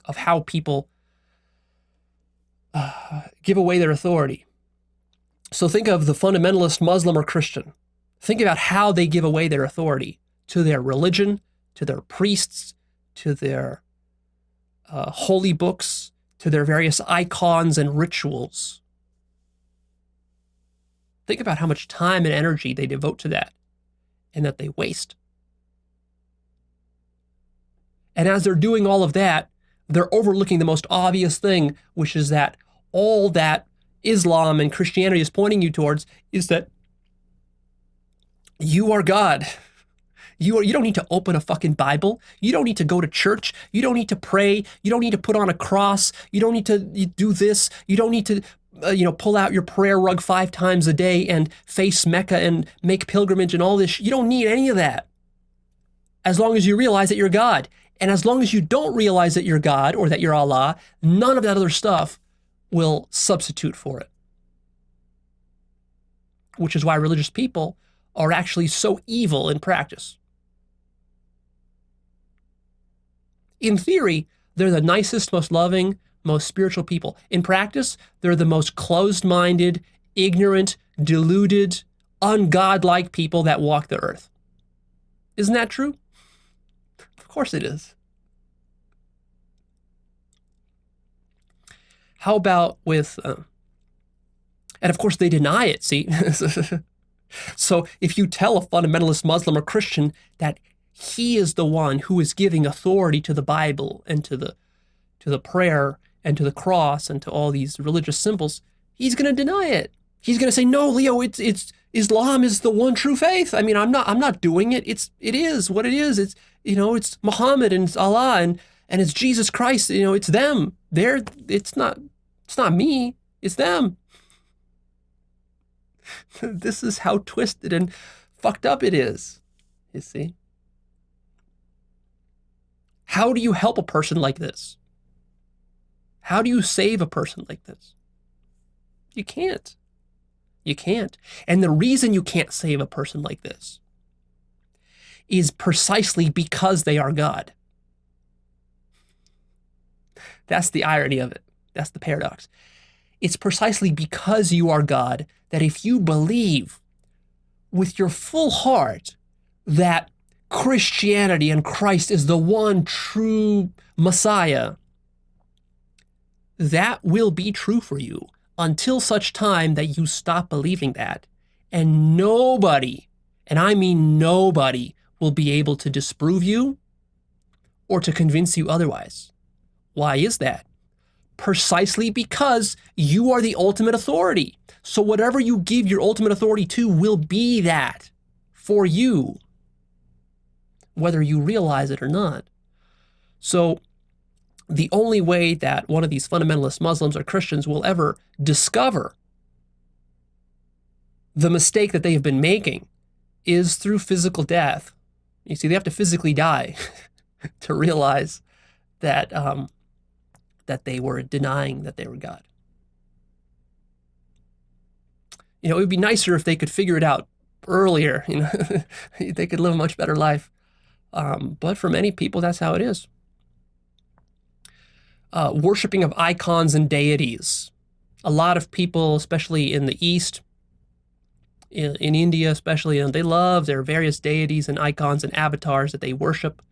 of how people give away their authority. So think of the fundamentalist Muslim or Christian. Think about how they give away their authority to their religion, to their priests, to their holy books, to their various icons and rituals. Think about how much time and energy they devote to that and that they waste. And as they're doing all of that, they're overlooking the most obvious thing, which is that all that Islam and Christianity is pointing you towards is that you are God. You don't need to open a fucking Bible. You don't need to go to church. You don't need to pray. You don't need to put on a cross. You don't need to do this. You don't need to pull out your prayer rug 5 times a day and face Mecca and make pilgrimage and all this. You don't need any of that. As long as you realize that you're God. And as long as you don't realize that you're God or that you're Allah, none of that other stuff will substitute for it. Which is why religious people are actually so evil in practice. In theory, they're the nicest, most loving, most spiritual people. In practice, they're the most closed-minded, ignorant, deluded, ungodlike people that walk the earth. Isn't that true? Of course it is. How about with, and of course they deny it, see? So if you tell a fundamentalist Muslim or Christian that he is the one who is giving authority to the Bible and to the prayer and to the cross and to all these religious symbols, he's going to deny it. He's going to say, "No, Leo, it's Islam is the one true faith. I mean, I'm not doing it. It is what it is. It's Muhammad and it's Allah and it's Jesus Christ. It's them. It's not me. It's them." This is how twisted and fucked up it is. You see? How do you help a person like this? How do you save a person like this? You can't. You can't. And the reason you can't save a person like this is precisely because they are God. That's the irony of it. That's the paradox. It's precisely because you are God that if you believe with your full heart that Christianity and Christ is the one true Messiah, that will be true for you until such time that you stop believing that. And nobody, and I mean nobody, will be able to disprove you or to convince you otherwise. Why is that? precisely because you are the ultimate authority. So whatever you give your ultimate authority to will be that for you, whether you realize it or not. So the only way that one of these fundamentalist Muslims or Christians will ever discover the mistake that they have been making is through physical death. You see, they have to physically die to realize that that they were denying that they were God. You know, it would be nicer if they could figure it out earlier. You know, they could live a much better life. But for many people, that's how it is. Worshipping of icons and deities. A lot of people, especially in the East, in India especially, you know, they love their various deities and icons and avatars that they worship.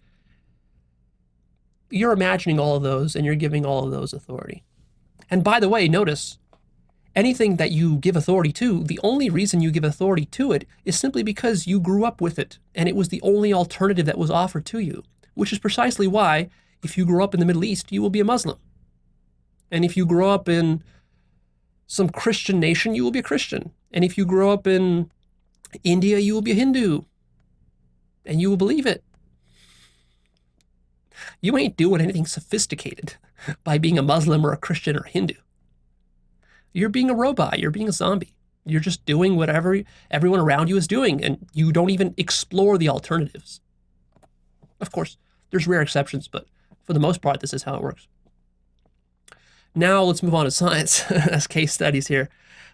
You're imagining all of those and you're giving all of those authority. And by the way, notice, anything that you give authority to, the only reason you give authority to it is simply because you grew up with it and it was the only alternative that was offered to you, which is precisely why if you grow up in the Middle East, you will be a Muslim. And if you grow up in some Christian nation, you will be a Christian. And if you grow up in India, you will be a Hindu. And you will believe it. You ain't doing anything sophisticated by being a Muslim or a Christian or a Hindu. You're being a robot. You're being a zombie. You're just doing whatever everyone around you is doing, and you don't even explore the alternatives. Of course, there's rare exceptions, but for the most part, this is how it works. Now let's move on to science as case studies here.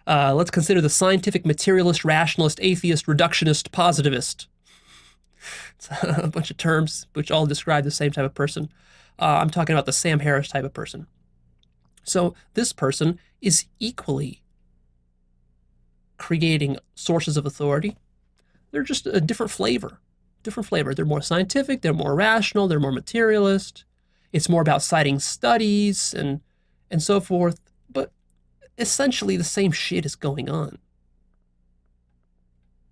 Let's consider the scientific materialist, rationalist, atheist, reductionist, positivist. It's a bunch of terms which all describe the same type of person. I'm talking about the Sam Harris type of person. So this person is equally creating sources of authority. They're just a different flavor. They're more scientific, they're more rational, they're more materialist. It's more about citing studies and so forth. But essentially the same shit is going on.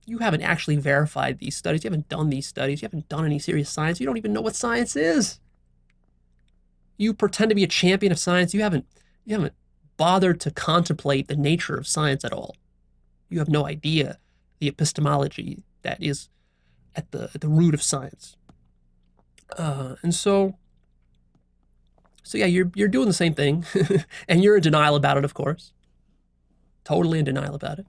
You haven't actually verified these studies. You haven't done these studies. You haven't done any serious science. You don't even know what science is. You pretend to be a champion of science. You haven't bothered to contemplate the nature of science at all. You have no idea the epistemology that is at the root of science. And so yeah, you're doing the same thing, and you're in denial about it, of course. Totally in denial about it.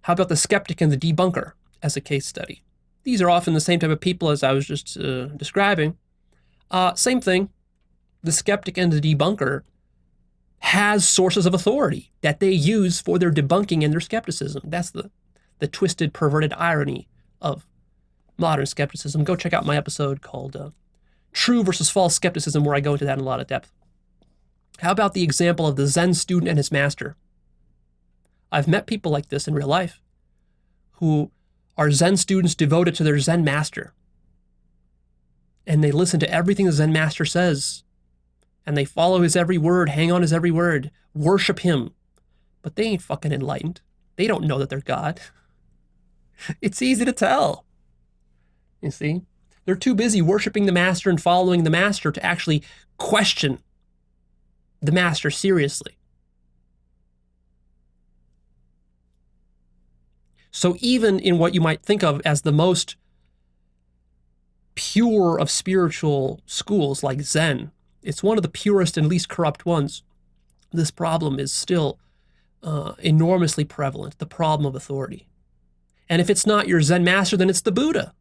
How about the skeptic and the debunker as a case study? These are often the same type of people as I was just describing. Same thing. The skeptic and the debunker has sources of authority that they use for their debunking and their skepticism. That's the twisted, perverted irony of modern skepticism. Go check out my episode called True versus False Skepticism, where I go into that in a lot of depth. How about the example of the Zen student and his master? I've met people like this in real life who are Zen students devoted to their Zen master. And they listen to everything the Zen master says. And they follow his every word, hang on his every word, worship him. But they ain't fucking enlightened. They don't know that they're God. It's easy to tell. You see? They're too busy worshiping the master and following the master to actually question the master seriously. So even in what you might think of as the most pure of spiritual schools like Zen, it's one of the purest and least corrupt ones. This problem is still enormously prevalent, the problem of authority. And if it's not your Zen master, then it's the Buddha.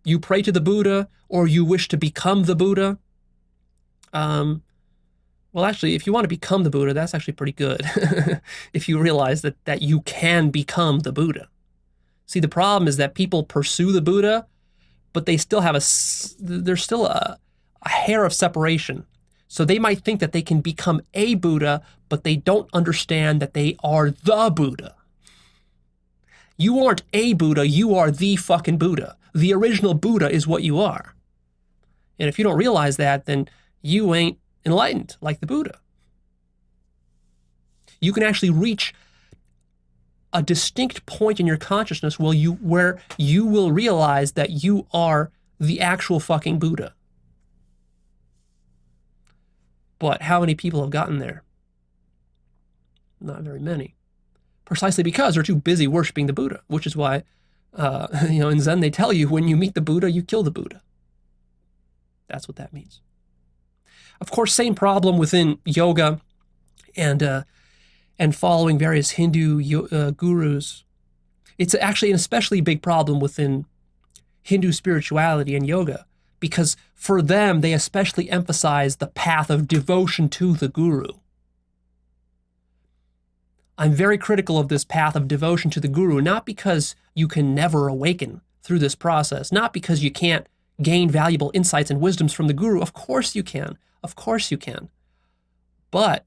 You pray to the Buddha, or you wish to become the Buddha. Well, actually, if you want to become the Buddha, that's actually pretty good. If you realize that you can become the Buddha. See, the problem is that people pursue the Buddha, but they still have there's still a hair of separation. So they might think that they can become a Buddha, but they don't understand that they are the Buddha. You aren't a Buddha, you are the fucking Buddha. The original Buddha is what you are. And if you don't realize that, then you ain't enlightened like the Buddha. You can actually reach a distinct point in your consciousness where you will realize that you are the actual fucking Buddha. But how many people have gotten there? Not very many. Precisely because they're too busy worshiping the Buddha, which is why, in Zen they tell you when you meet the Buddha, you kill the Buddha. That's what that means. Of course, same problem within yoga and following various Hindu gurus. It's actually an especially big problem within Hindu spirituality and yoga, because for them, they especially emphasize the path of devotion to the guru. I'm very critical of this path of devotion to the guru, not because you can never awaken through this process, not because you can't gain valuable insights and wisdoms from the guru. Of course you can. Of course you can. But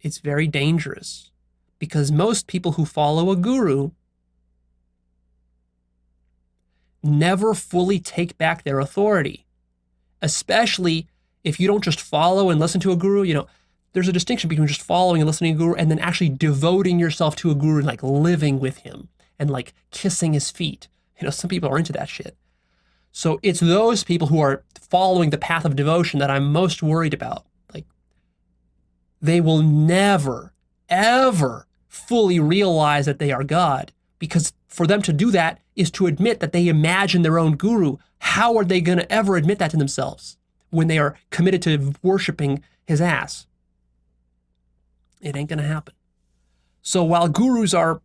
it's very dangerous, because most people who follow a guru never fully take back their authority, especially if you don't just follow and listen to a guru. There's a distinction between just following and listening to a guru and then actually devoting yourself to a guru and like living with him and like kissing his feet. Some people are into that shit. So it's those people who are following the path of devotion that I'm most worried about. Like, they will never, ever fully realize that they are God, because for them to do that is to admit that they imagine their own guru. How are they going to ever admit that to themselves when they are committed to worshiping his ass? It ain't going to happen. So while gurus are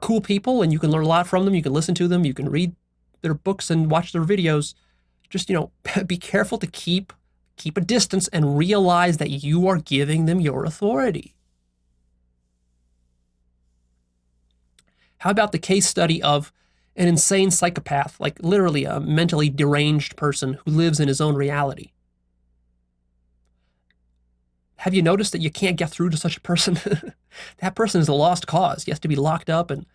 cool people and you can learn a lot from them, you can listen to them, you can read their books and watch their videos, just, be careful to keep a distance and realize that you are giving them your authority. How about the case study of an insane psychopath, like literally a mentally deranged person who lives in his own reality? Have you noticed that you can't get through to such a person? That person is a lost cause. He has to be locked up, and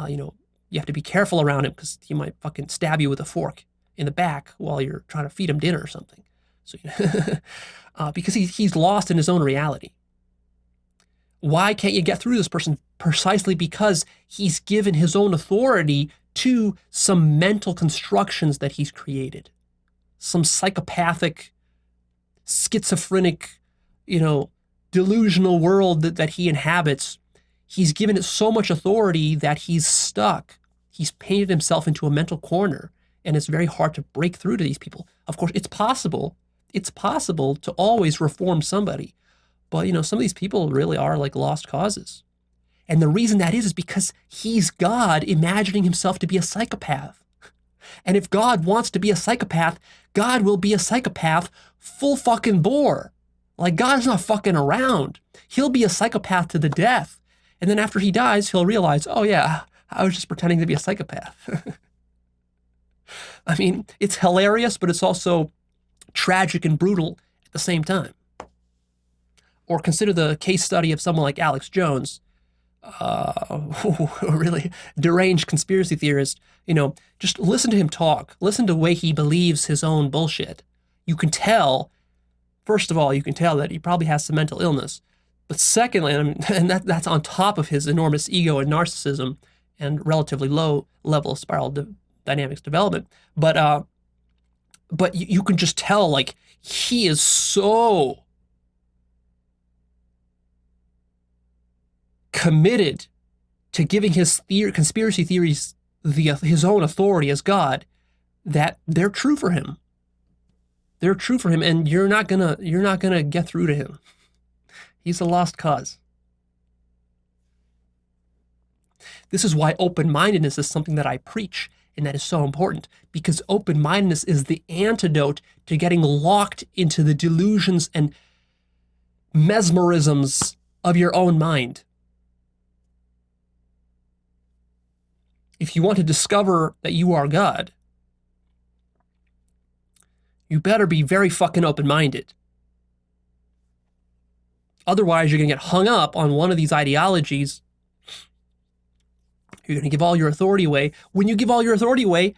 you have to be careful around him because he might fucking stab you with a fork in the back while you're trying to feed him dinner or something. So, because he's lost in his own reality. Why can't you get through to this person? Precisely because he's given his own authority to some mental constructions that he's created, some psychopathic, schizophrenic, delusional world that he inhabits. He's given it so much authority that he's stuck. He's painted himself into a mental corner, and it's very hard to break through to these people. Of course, it's possible. It's possible to always reform somebody. But, some of these people really are like lost causes. And the reason that is because he's God imagining himself to be a psychopath. And if God wants to be a psychopath, God will be a psychopath full fucking bore. Like, God's not fucking around. He'll be a psychopath to the death. And then after he dies, he'll realize, oh yeah, I was just pretending to be a psychopath. I mean, it's hilarious, but it's also tragic and brutal at the same time. Or consider the case study of someone like Alex Jones, a really deranged conspiracy theorist. Just listen to him talk. Listen to the way he believes his own bullshit. You can tell, first of all, that he probably has some mental illness. But secondly, and that's on top of his enormous ego and narcissism and relatively low level of spiral dynamics development. But you can just tell, like, he is so committed to giving his conspiracy theories his own authority as God that they're true for him. They're true for him, and you're not gonna get through to him. He's a lost cause. This is why open-mindedness is something that I preach, and that is so important, because open-mindedness is the antidote to getting locked into the delusions and mesmerisms of your own mind. If you want to discover that you are God, you better be very fucking open-minded. Otherwise, you're going to get hung up on one of these ideologies. You're going to give all your authority away. When you give all your authority away,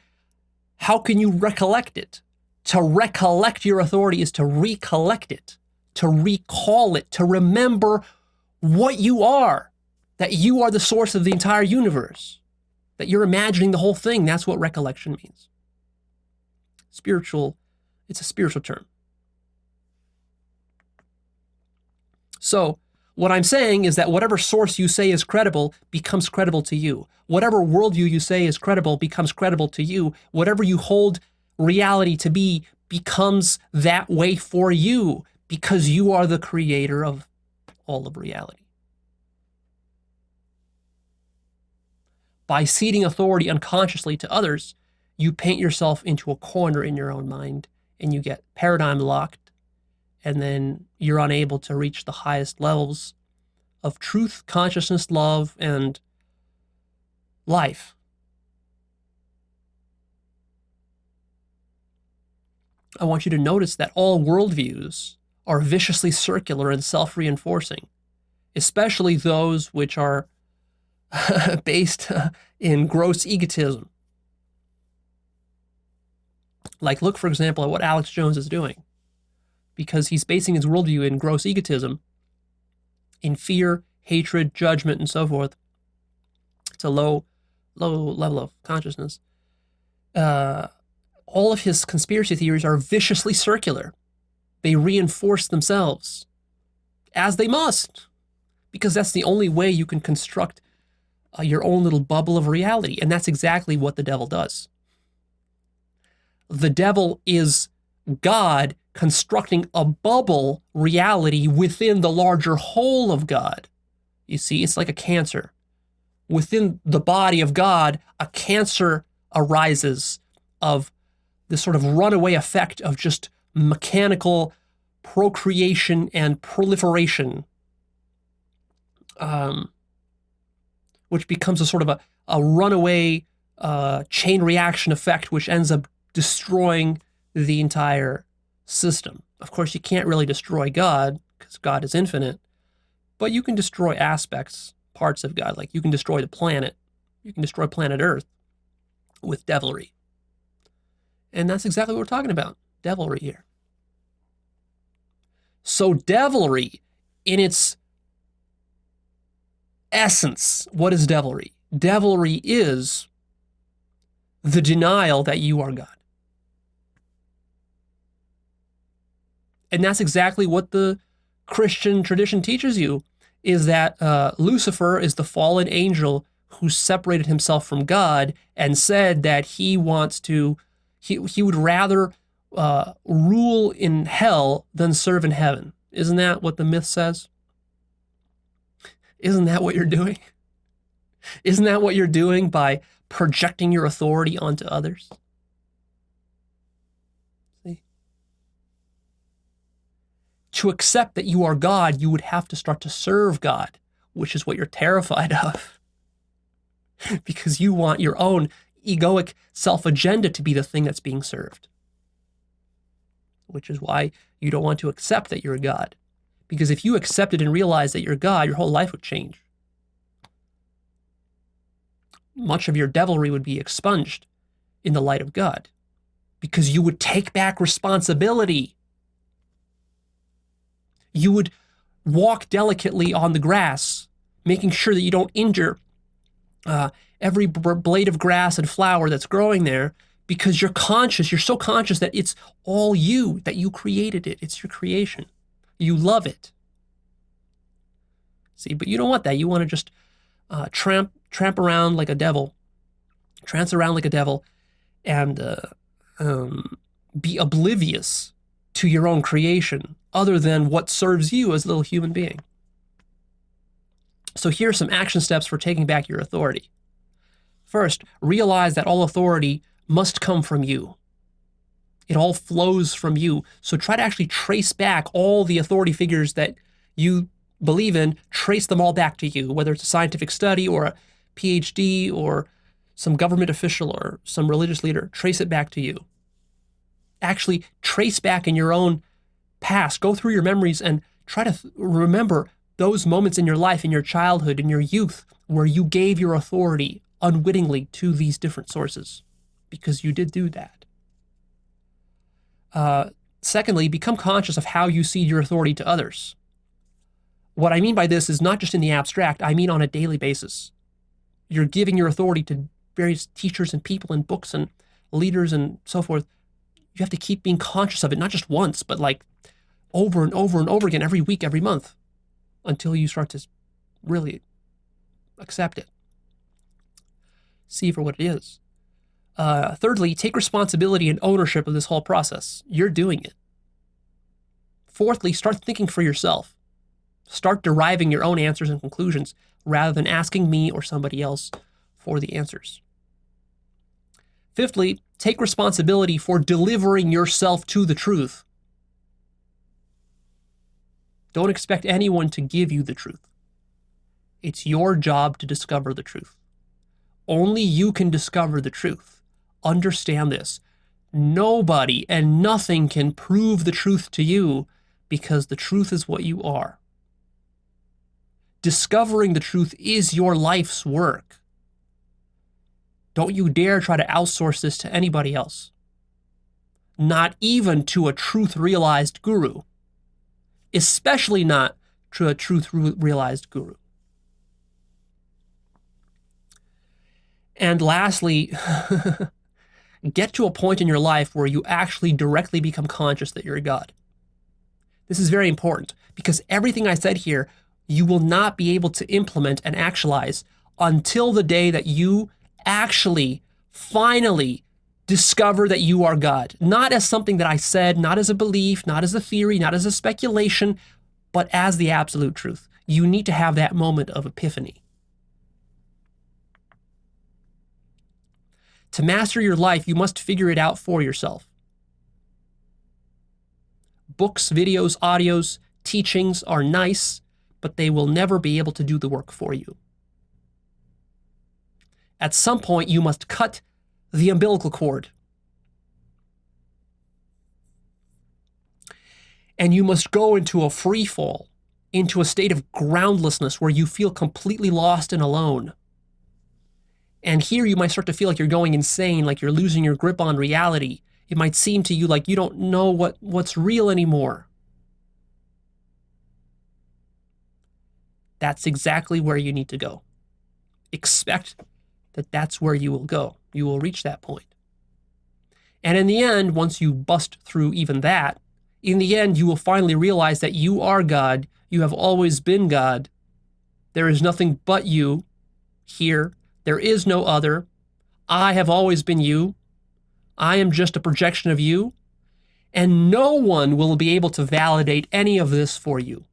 how can you recollect it? To recollect your authority is to recollect it, to recall it, to remember what you are, that you are the source of the entire universe. that you're imagining the whole thing. That's what recollection means. Spiritual, it's a spiritual term. So what I'm saying is that whatever source you say is credible becomes credible to you. Whatever worldview you say is credible becomes credible to you. Whatever you hold reality to be becomes that way for you because you are the creator of all of reality. By ceding authority unconsciously to others, you paint yourself into a corner in your own mind and you get paradigm locked, and then you're unable to reach the highest levels of truth, consciousness, love, and life. I want you to notice that all worldviews are viciously circular and self-reinforcing, especially those which are based in gross egotism. Like, look, for example, at what Alex Jones is doing, because he's basing his worldview in gross egotism, in fear, hatred, judgment, and so forth. It's a low level of consciousness. All of his conspiracy theories are viciously circular. They reinforce themselves, as they must, because that's the only way you can construct your own little bubble of reality. And that's exactly what the devil does. The devil is God constructing a bubble reality within the larger whole of God. You see, it's like a cancer. Within the body of God, a cancer arises of this sort of runaway effect of just mechanical procreation and proliferation, which becomes a sort of a runaway chain reaction effect, which ends up destroying the entire system. Of course, you can't really destroy God because God is infinite, but you can destroy aspects, parts of God. Like you can destroy the planet. You can destroy planet Earth with devilry. And that's exactly what we're talking about, devilry here. So devilry, in its essence, what is devilry? Devilry is the denial that you are God. And that's exactly what the Christian tradition teaches you, is that Lucifer is the fallen angel who separated himself from God and said that he wants to, he would rather rule in hell than serve in heaven. Isn't that what the myth says? Isn't that what you're doing? Isn't that what you're doing by projecting your authority onto others? See? To accept that you are God, you would have to start to serve God, which is what you're terrified of. Because you want your own egoic self-agenda to be the thing that's being served. Which is why you don't want to accept that you're God. Because if you accepted and realized that you're God, your whole life would change. Much of your devilry would be expunged in the light of God. Because you would take back responsibility. You would walk delicately on the grass, making sure that you don't injure every blade of grass and flower that's growing there, because you're conscious, you're so conscious that it's all you, that you created it. It's your creation. You love it. See, but you don't want that. You want to just tramp around like a devil, trance around like a devil, and be oblivious to your own creation, other than what serves you as a little human being. So here are some action steps for taking back your authority. First, realize that all authority must come from you. It all flows from you. So try to actually trace back all the authority figures that you believe in, trace them all back to you, whether it's a scientific study or a PhD or some government official or some religious leader, trace it back to you. Actually trace back in your own past, go through your memories and try to remember those moments in your life, in your childhood, in your youth, where you gave your authority unwittingly to these different sources, because you did do that. Secondly, become conscious of how you cede your authority to others. What I mean by this is not just in the abstract, I mean on a daily basis. You're giving your authority to various teachers and people and books and leaders and so forth, you have to keep being conscious of it, not just once, but like over and over and over again, every week, every month, until you start to really accept it. See for what it is. Thirdly, take responsibility and ownership of this whole process. You're doing it. Fourthly, start thinking for yourself. Start deriving your own answers and conclusions rather than asking me or somebody else for the answers. Fifthly, take responsibility for delivering yourself to the truth. Don't expect anyone to give you the truth. It's your job to discover the truth. Only you can discover the truth. Understand this. Nobody and nothing can prove the truth to you because the truth is what you are. Discovering the truth is your life's work. Don't you dare try to outsource this to anybody else. Not even to a truth-realized guru. Especially not to a truth-realized guru. And lastly, get to a point in your life where you actually directly become conscious that you're a God. This is very important because everything I said here, you will not be able to implement and actualize until the day that you actually, finally discover that you are God. Not as something that I said, not as a belief, not as a theory, not as a speculation, but as the absolute truth. You need to have that moment of epiphany. To master your life, you must figure it out for yourself. Books, videos, audios, teachings are nice, but they will never be able to do the work for you. At some point, you must cut the umbilical cord. And you must go into a free fall, into a state of groundlessness where you feel completely lost and alone. And here you might start to feel like you're going insane, like you're losing your grip on reality. It might seem to you like you don't know what's real anymore. That's exactly where you need to go. Expect that that's where you will go. You will reach that point. And in the end, once you bust through even that, in the end, you will finally realize that you are God. You have always been God. There is nothing but you here. There is no other. I have always been you. I am just a projection of you. And no one will be able to validate any of this for you.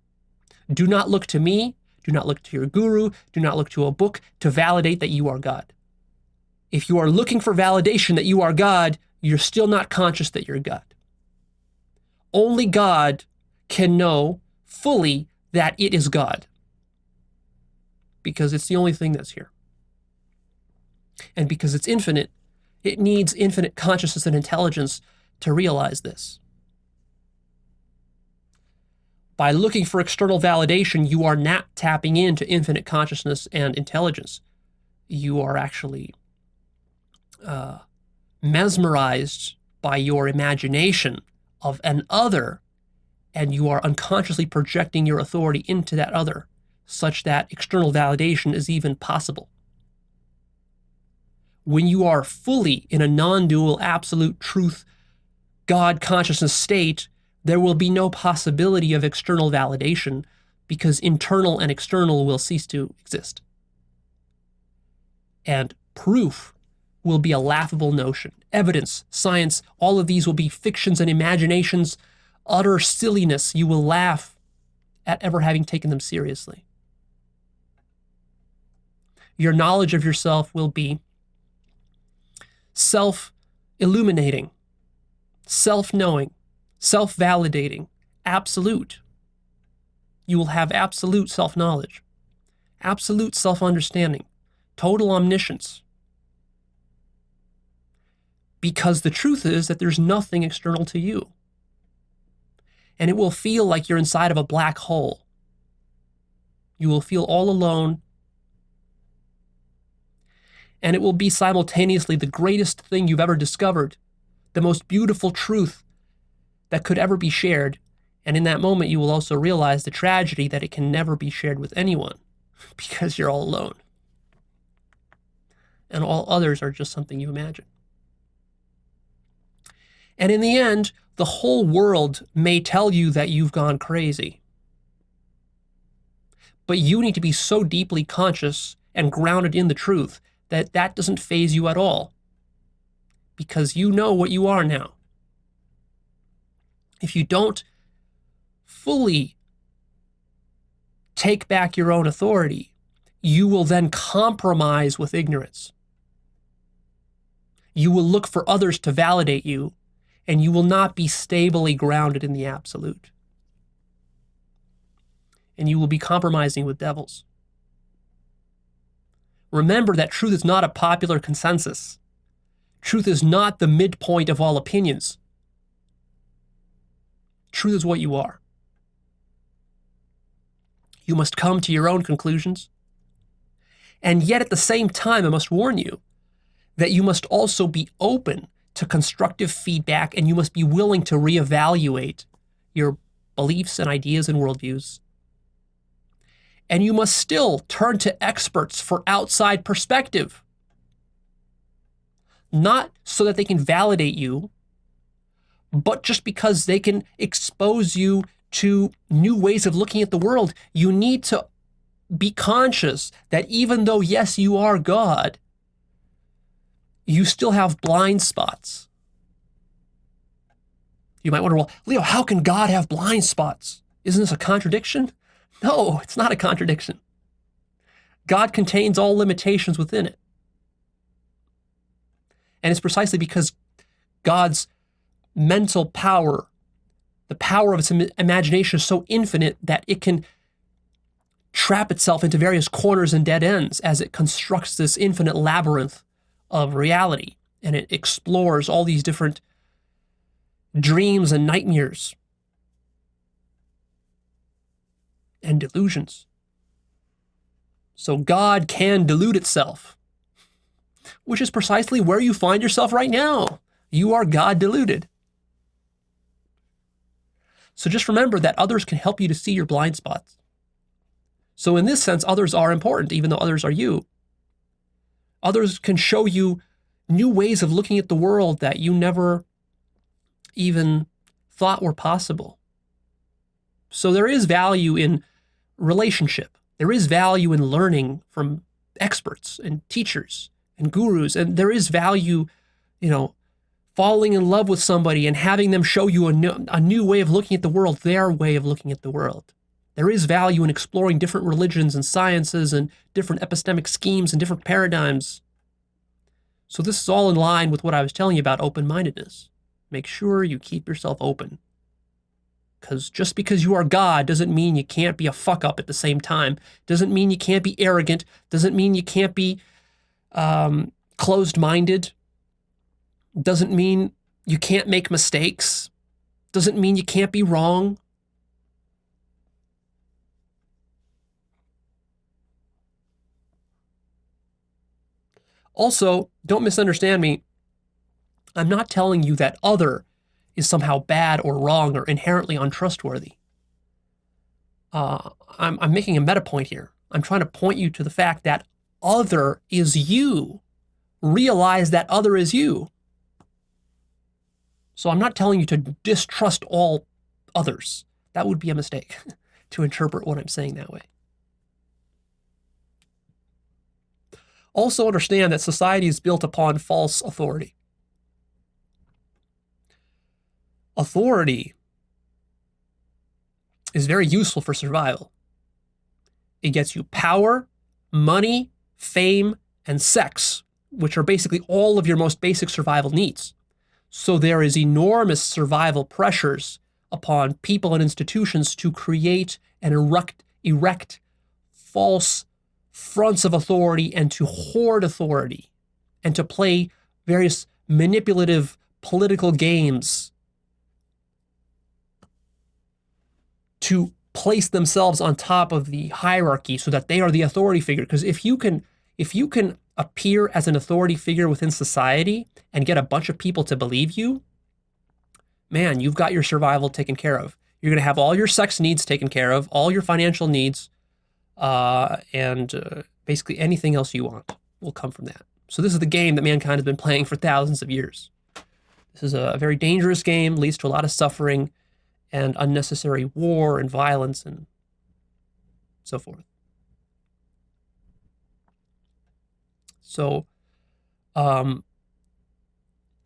Do not look to me. Do not look to your guru. Do not look to a book to validate that you are God. If you are looking for validation that you are God, you're still not conscious that you're God. Only God can know fully that it is God, because it's the only thing that's here. And because it's infinite, it needs infinite consciousness and intelligence to realize this. By looking for external validation, you are not tapping into infinite consciousness and intelligence. You are actually mesmerized by your imagination of an other, and you are unconsciously projecting your authority into that other, such that external validation is even possible. When you are fully in a non-dual, absolute truth, God consciousness state, there will be no possibility of external validation because internal and external will cease to exist. And proof will be a laughable notion. Evidence, science, all of these will be fictions and imaginations, utter silliness. You will laugh at ever having taken them seriously. Your knowledge of yourself will be self-illuminating, self-knowing, self-validating, absolute. You will have absolute self-knowledge, absolute self-understanding, total omniscience. Because the truth is that there's nothing external to you. And it will feel like you're inside of a black hole. You will feel all alone. And it will be simultaneously the greatest thing you've ever discovered, the most beautiful truth that could ever be shared. And in that moment, you will also realize the tragedy that it can never be shared with anyone because you're all alone. and all others are just something you imagine. And in the end, the whole world may tell you that you've gone crazy. But you need to be so deeply conscious and grounded in the truth that that doesn't faze you at all, because you know what you are now. If you don't fully take back your own authority, you will then compromise with ignorance. You will look for others to validate you, and you will not be stably grounded in the absolute. And you will be compromising with devils. Remember that truth is not a popular consensus. Truth is not the midpoint of all opinions. Truth is what you are. You must come to your own conclusions. And yet at the same time, I must warn you that you must also be open to constructive feedback, and you must be willing to reevaluate your beliefs and ideas and worldviews. And you must still turn to experts for outside perspective. Not so that they can validate you, but just because they can expose you to new ways of looking at the world. You need to be conscious that even though, yes, you are God, you still have blind spots. You might wonder, well, Leo, how can God have blind spots? Isn't this a contradiction? No, it's not a contradiction. God contains all limitations within it. And it's precisely because God's mental power, the power of its imagination, is so infinite that it can trap itself into various corners and dead ends as it constructs this infinite labyrinth of reality. And it explores all these different dreams and nightmares and delusions. So God can delude itself, which is precisely where you find yourself right now. You are God deluded. So just remember that others can help you to see your blind spots. So in this sense, others are important, even though others are you. Others can show you new ways of looking at the world that you never even thought were possible. So there is value in relationship. There is value in learning from experts and teachers and gurus. And there is value, falling in love with somebody and having them show you a new way of looking at the world, their way of looking at the world. There is value in exploring different religions and sciences and different epistemic schemes and different paradigms. So this is all in line with what I was telling you about open-mindedness. Make sure you keep yourself open. Because just because you are God doesn't mean you can't be a fuck-up at the same time. Doesn't mean you can't be arrogant. Doesn't mean you can't be closed-minded. Doesn't mean you can't make mistakes. Doesn't mean you can't be wrong. Also, don't misunderstand me. I'm not telling you that other is somehow bad or wrong or inherently untrustworthy. I'm making a meta point here. I'm trying to point you to the fact that other is you. Realize that other is you. So I'm not telling you to distrust all others. That would be a mistake to interpret what I'm saying that way. Also understand that society is built upon false authority. Authority is very useful for survival. It gets you power, money, fame, and sex, which are basically all of your most basic survival needs. So there is enormous survival pressures upon people and institutions to create and erect false fronts of authority and to hoard authority and to play various manipulative political games to place themselves on top of the hierarchy so that they are the authority figure. Because if you can appear as an authority figure within society and get a bunch of people to believe you, man, you've got your survival taken care of. You're going to have all your sex needs taken care of, all your financial needs, and basically anything else you want will come from that. So this is the game that mankind has been playing for thousands of years. This is a very dangerous game, leads to a lot of suffering and unnecessary war and violence and so forth. So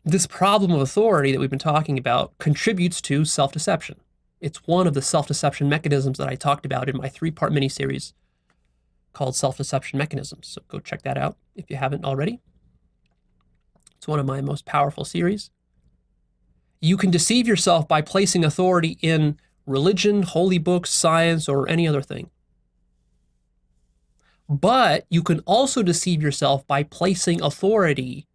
this problem of authority that we've been talking about contributes to self-deception. It's one of the self-deception mechanisms that I talked about in my 3-part miniseries called Self-Deception Mechanisms. So go check that out if you haven't already. It's one of my most powerful series. You can deceive yourself by placing authority in religion, holy books, science, or any other thing. But you can also deceive yourself by placing authority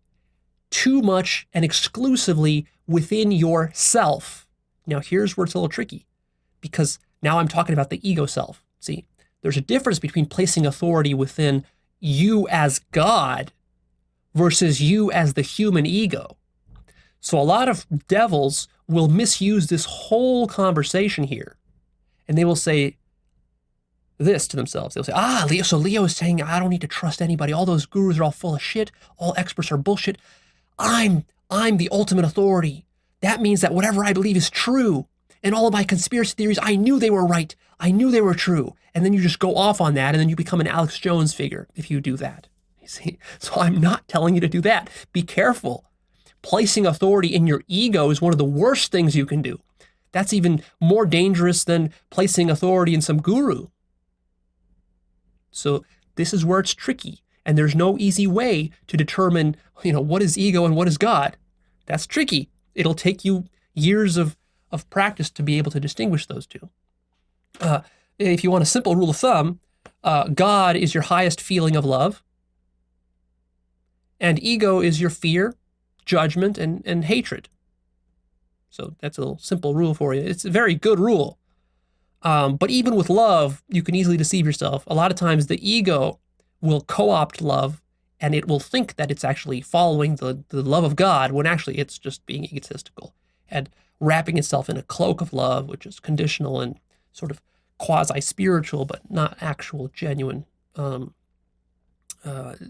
too much and exclusively within yourself. Now, here's where it's a little tricky, because now I'm talking about the ego self. See, there's a difference between placing authority within you as God versus you as the human ego. So a lot of devils will misuse this whole conversation here, and they will say this to themselves. They'll say, Leo, so Leo is saying I don't need to trust anybody. All those gurus are all full of shit. All experts are bullshit. I'm the ultimate authority. That means that whatever I believe is true. And all of my conspiracy theories, I knew they were right. I knew they were true. And then you just go off on that, and then you become an Alex Jones figure if you do that. You see? So I'm not telling you to do that. Be careful. Placing authority in your ego is one of the worst things you can do. That's even more dangerous than placing authority in some guru. So this is where it's tricky. And there's no easy way to determine, what is ego and what is God. That's tricky. It'll take you years of practice to be able to distinguish those two. If you want a simple rule of thumb, God is your highest feeling of love, and ego is your fear, judgment, and hatred. So that's a little simple rule for you. It's a very good rule. But even with love, you can easily deceive yourself. A lot of times the ego will co-opt love, and it will think that it's actually following the love of God, when actually it's just being egotistical and wrapping itself in a cloak of love, which is conditional and sort of quasi-spiritual, but not actual, genuine,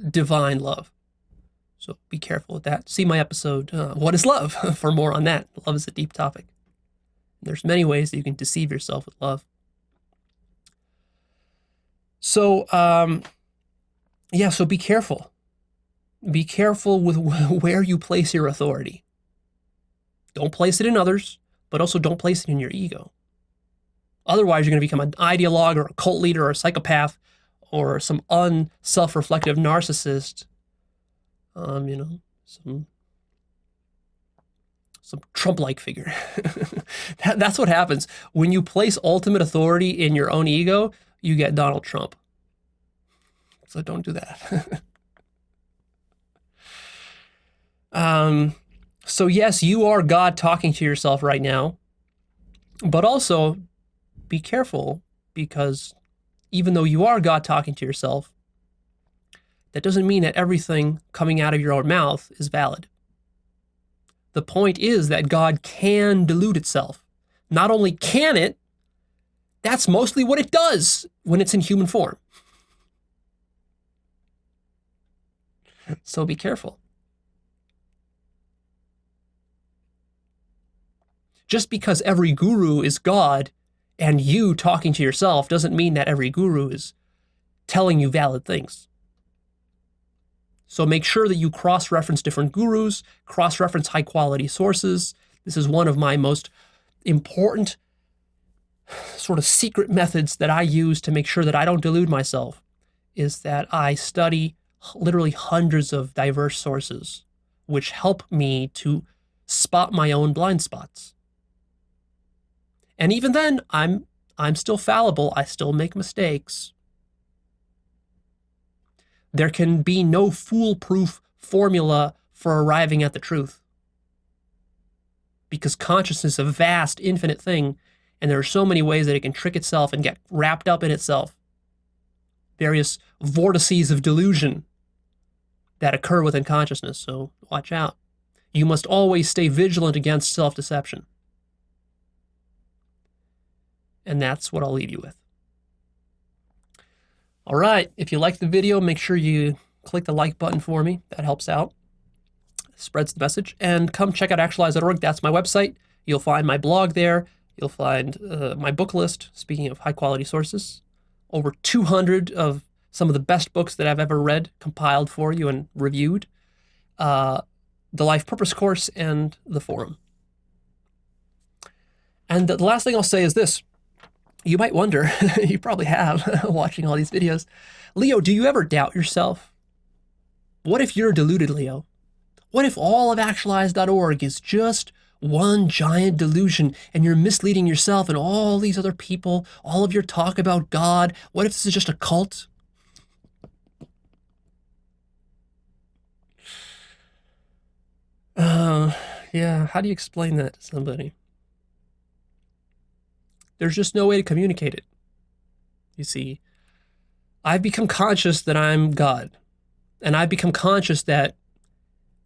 divine love. So be careful with that. See my episode, What is Love, for more on that. Love is a deep topic. There's many ways that you can deceive yourself with love. So, so be careful. Be careful with where you place your authority. Don't place it in others, but also don't place it in your ego. Otherwise, you're going to become an ideologue or a cult leader or a psychopath or some unself-reflective narcissist. Some Trump-like figure. That's what happens. When you place ultimate authority in your own ego, you get Donald Trump. So don't do that. So yes, you are God talking to yourself right now, but also be careful, because even though you are God talking to yourself, that doesn't mean that everything coming out of your own mouth is valid. The point is that God can delude itself. Not only can it, that's mostly what it does when it's in human form. So be careful. Just because every guru is God and you talking to yourself doesn't mean that every guru is telling you valid things. So make sure that you cross-reference different gurus, cross-reference high-quality sources. This is one of my most important sort of secret methods that I use to make sure that I don't delude myself, is that I study literally hundreds of diverse sources, which help me to spot my own blind spots. And even then, I'm still fallible. I still make mistakes. There can be no foolproof formula for arriving at the truth, because consciousness is a vast, infinite thing, and there are so many ways that it can trick itself and get wrapped up in itself. Various vortices of delusion that occur within consciousness, so watch out. You must always stay vigilant against self-deception. And that's what I'll leave you with. All right, if you liked the video, make sure you click the like button for me. That helps out, spreads the message. And come check out Actualized.org. That's my website. You'll find my blog there. You'll find my book list, speaking of high-quality sources. Over 200 of some of the best books that I've ever read, compiled for you and reviewed. The Life Purpose Course, and the forum. And the last thing I'll say is this. You might wonder, you probably have, watching all these videos, Leo, do you ever doubt yourself? What if you're deluded, Leo? What if all of Actualized.org is just one giant delusion and you're misleading yourself and all these other people, all of your talk about God? What if this is just a cult? Yeah, how do you explain that to somebody? There's just no way to communicate it. You see, I've become conscious that I'm God, and I've become conscious that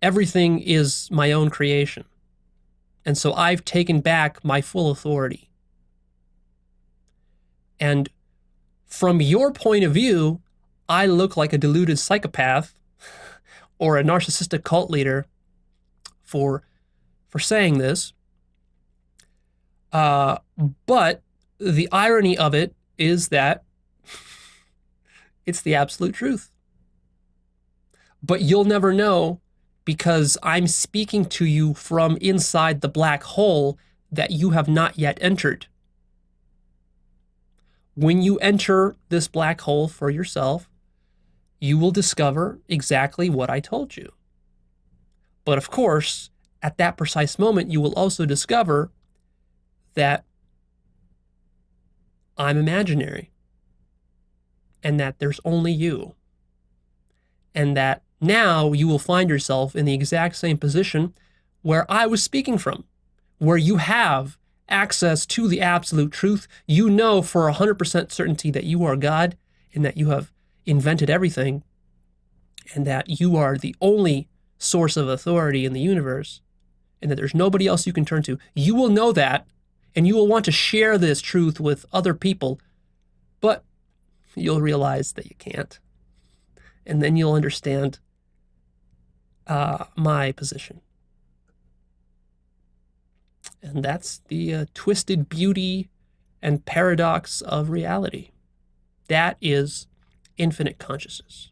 everything is my own creation. And so I've taken back my full authority. And from your point of view, I look like a deluded psychopath or a narcissistic cult leader for saying this. But the irony of it is that it's the absolute truth. But you'll never know, because I'm speaking to you from inside the black hole that you have not yet entered. When you enter this black hole for yourself, you will discover exactly what I told you. But of course, at that precise moment, you will also discover that I'm imaginary, and that there's only you, and that now you will find yourself in the exact same position where I was speaking from, where you have access to the absolute truth. You know for 100% certainty that you are God and that you have invented everything and that you are the only source of authority in the universe and that there's nobody else you can turn to. You will know that, and you will want to share this truth with other people, but you'll realize that you can't. And then you'll understand my position. And that's the twisted beauty and paradox of reality. That is infinite consciousness.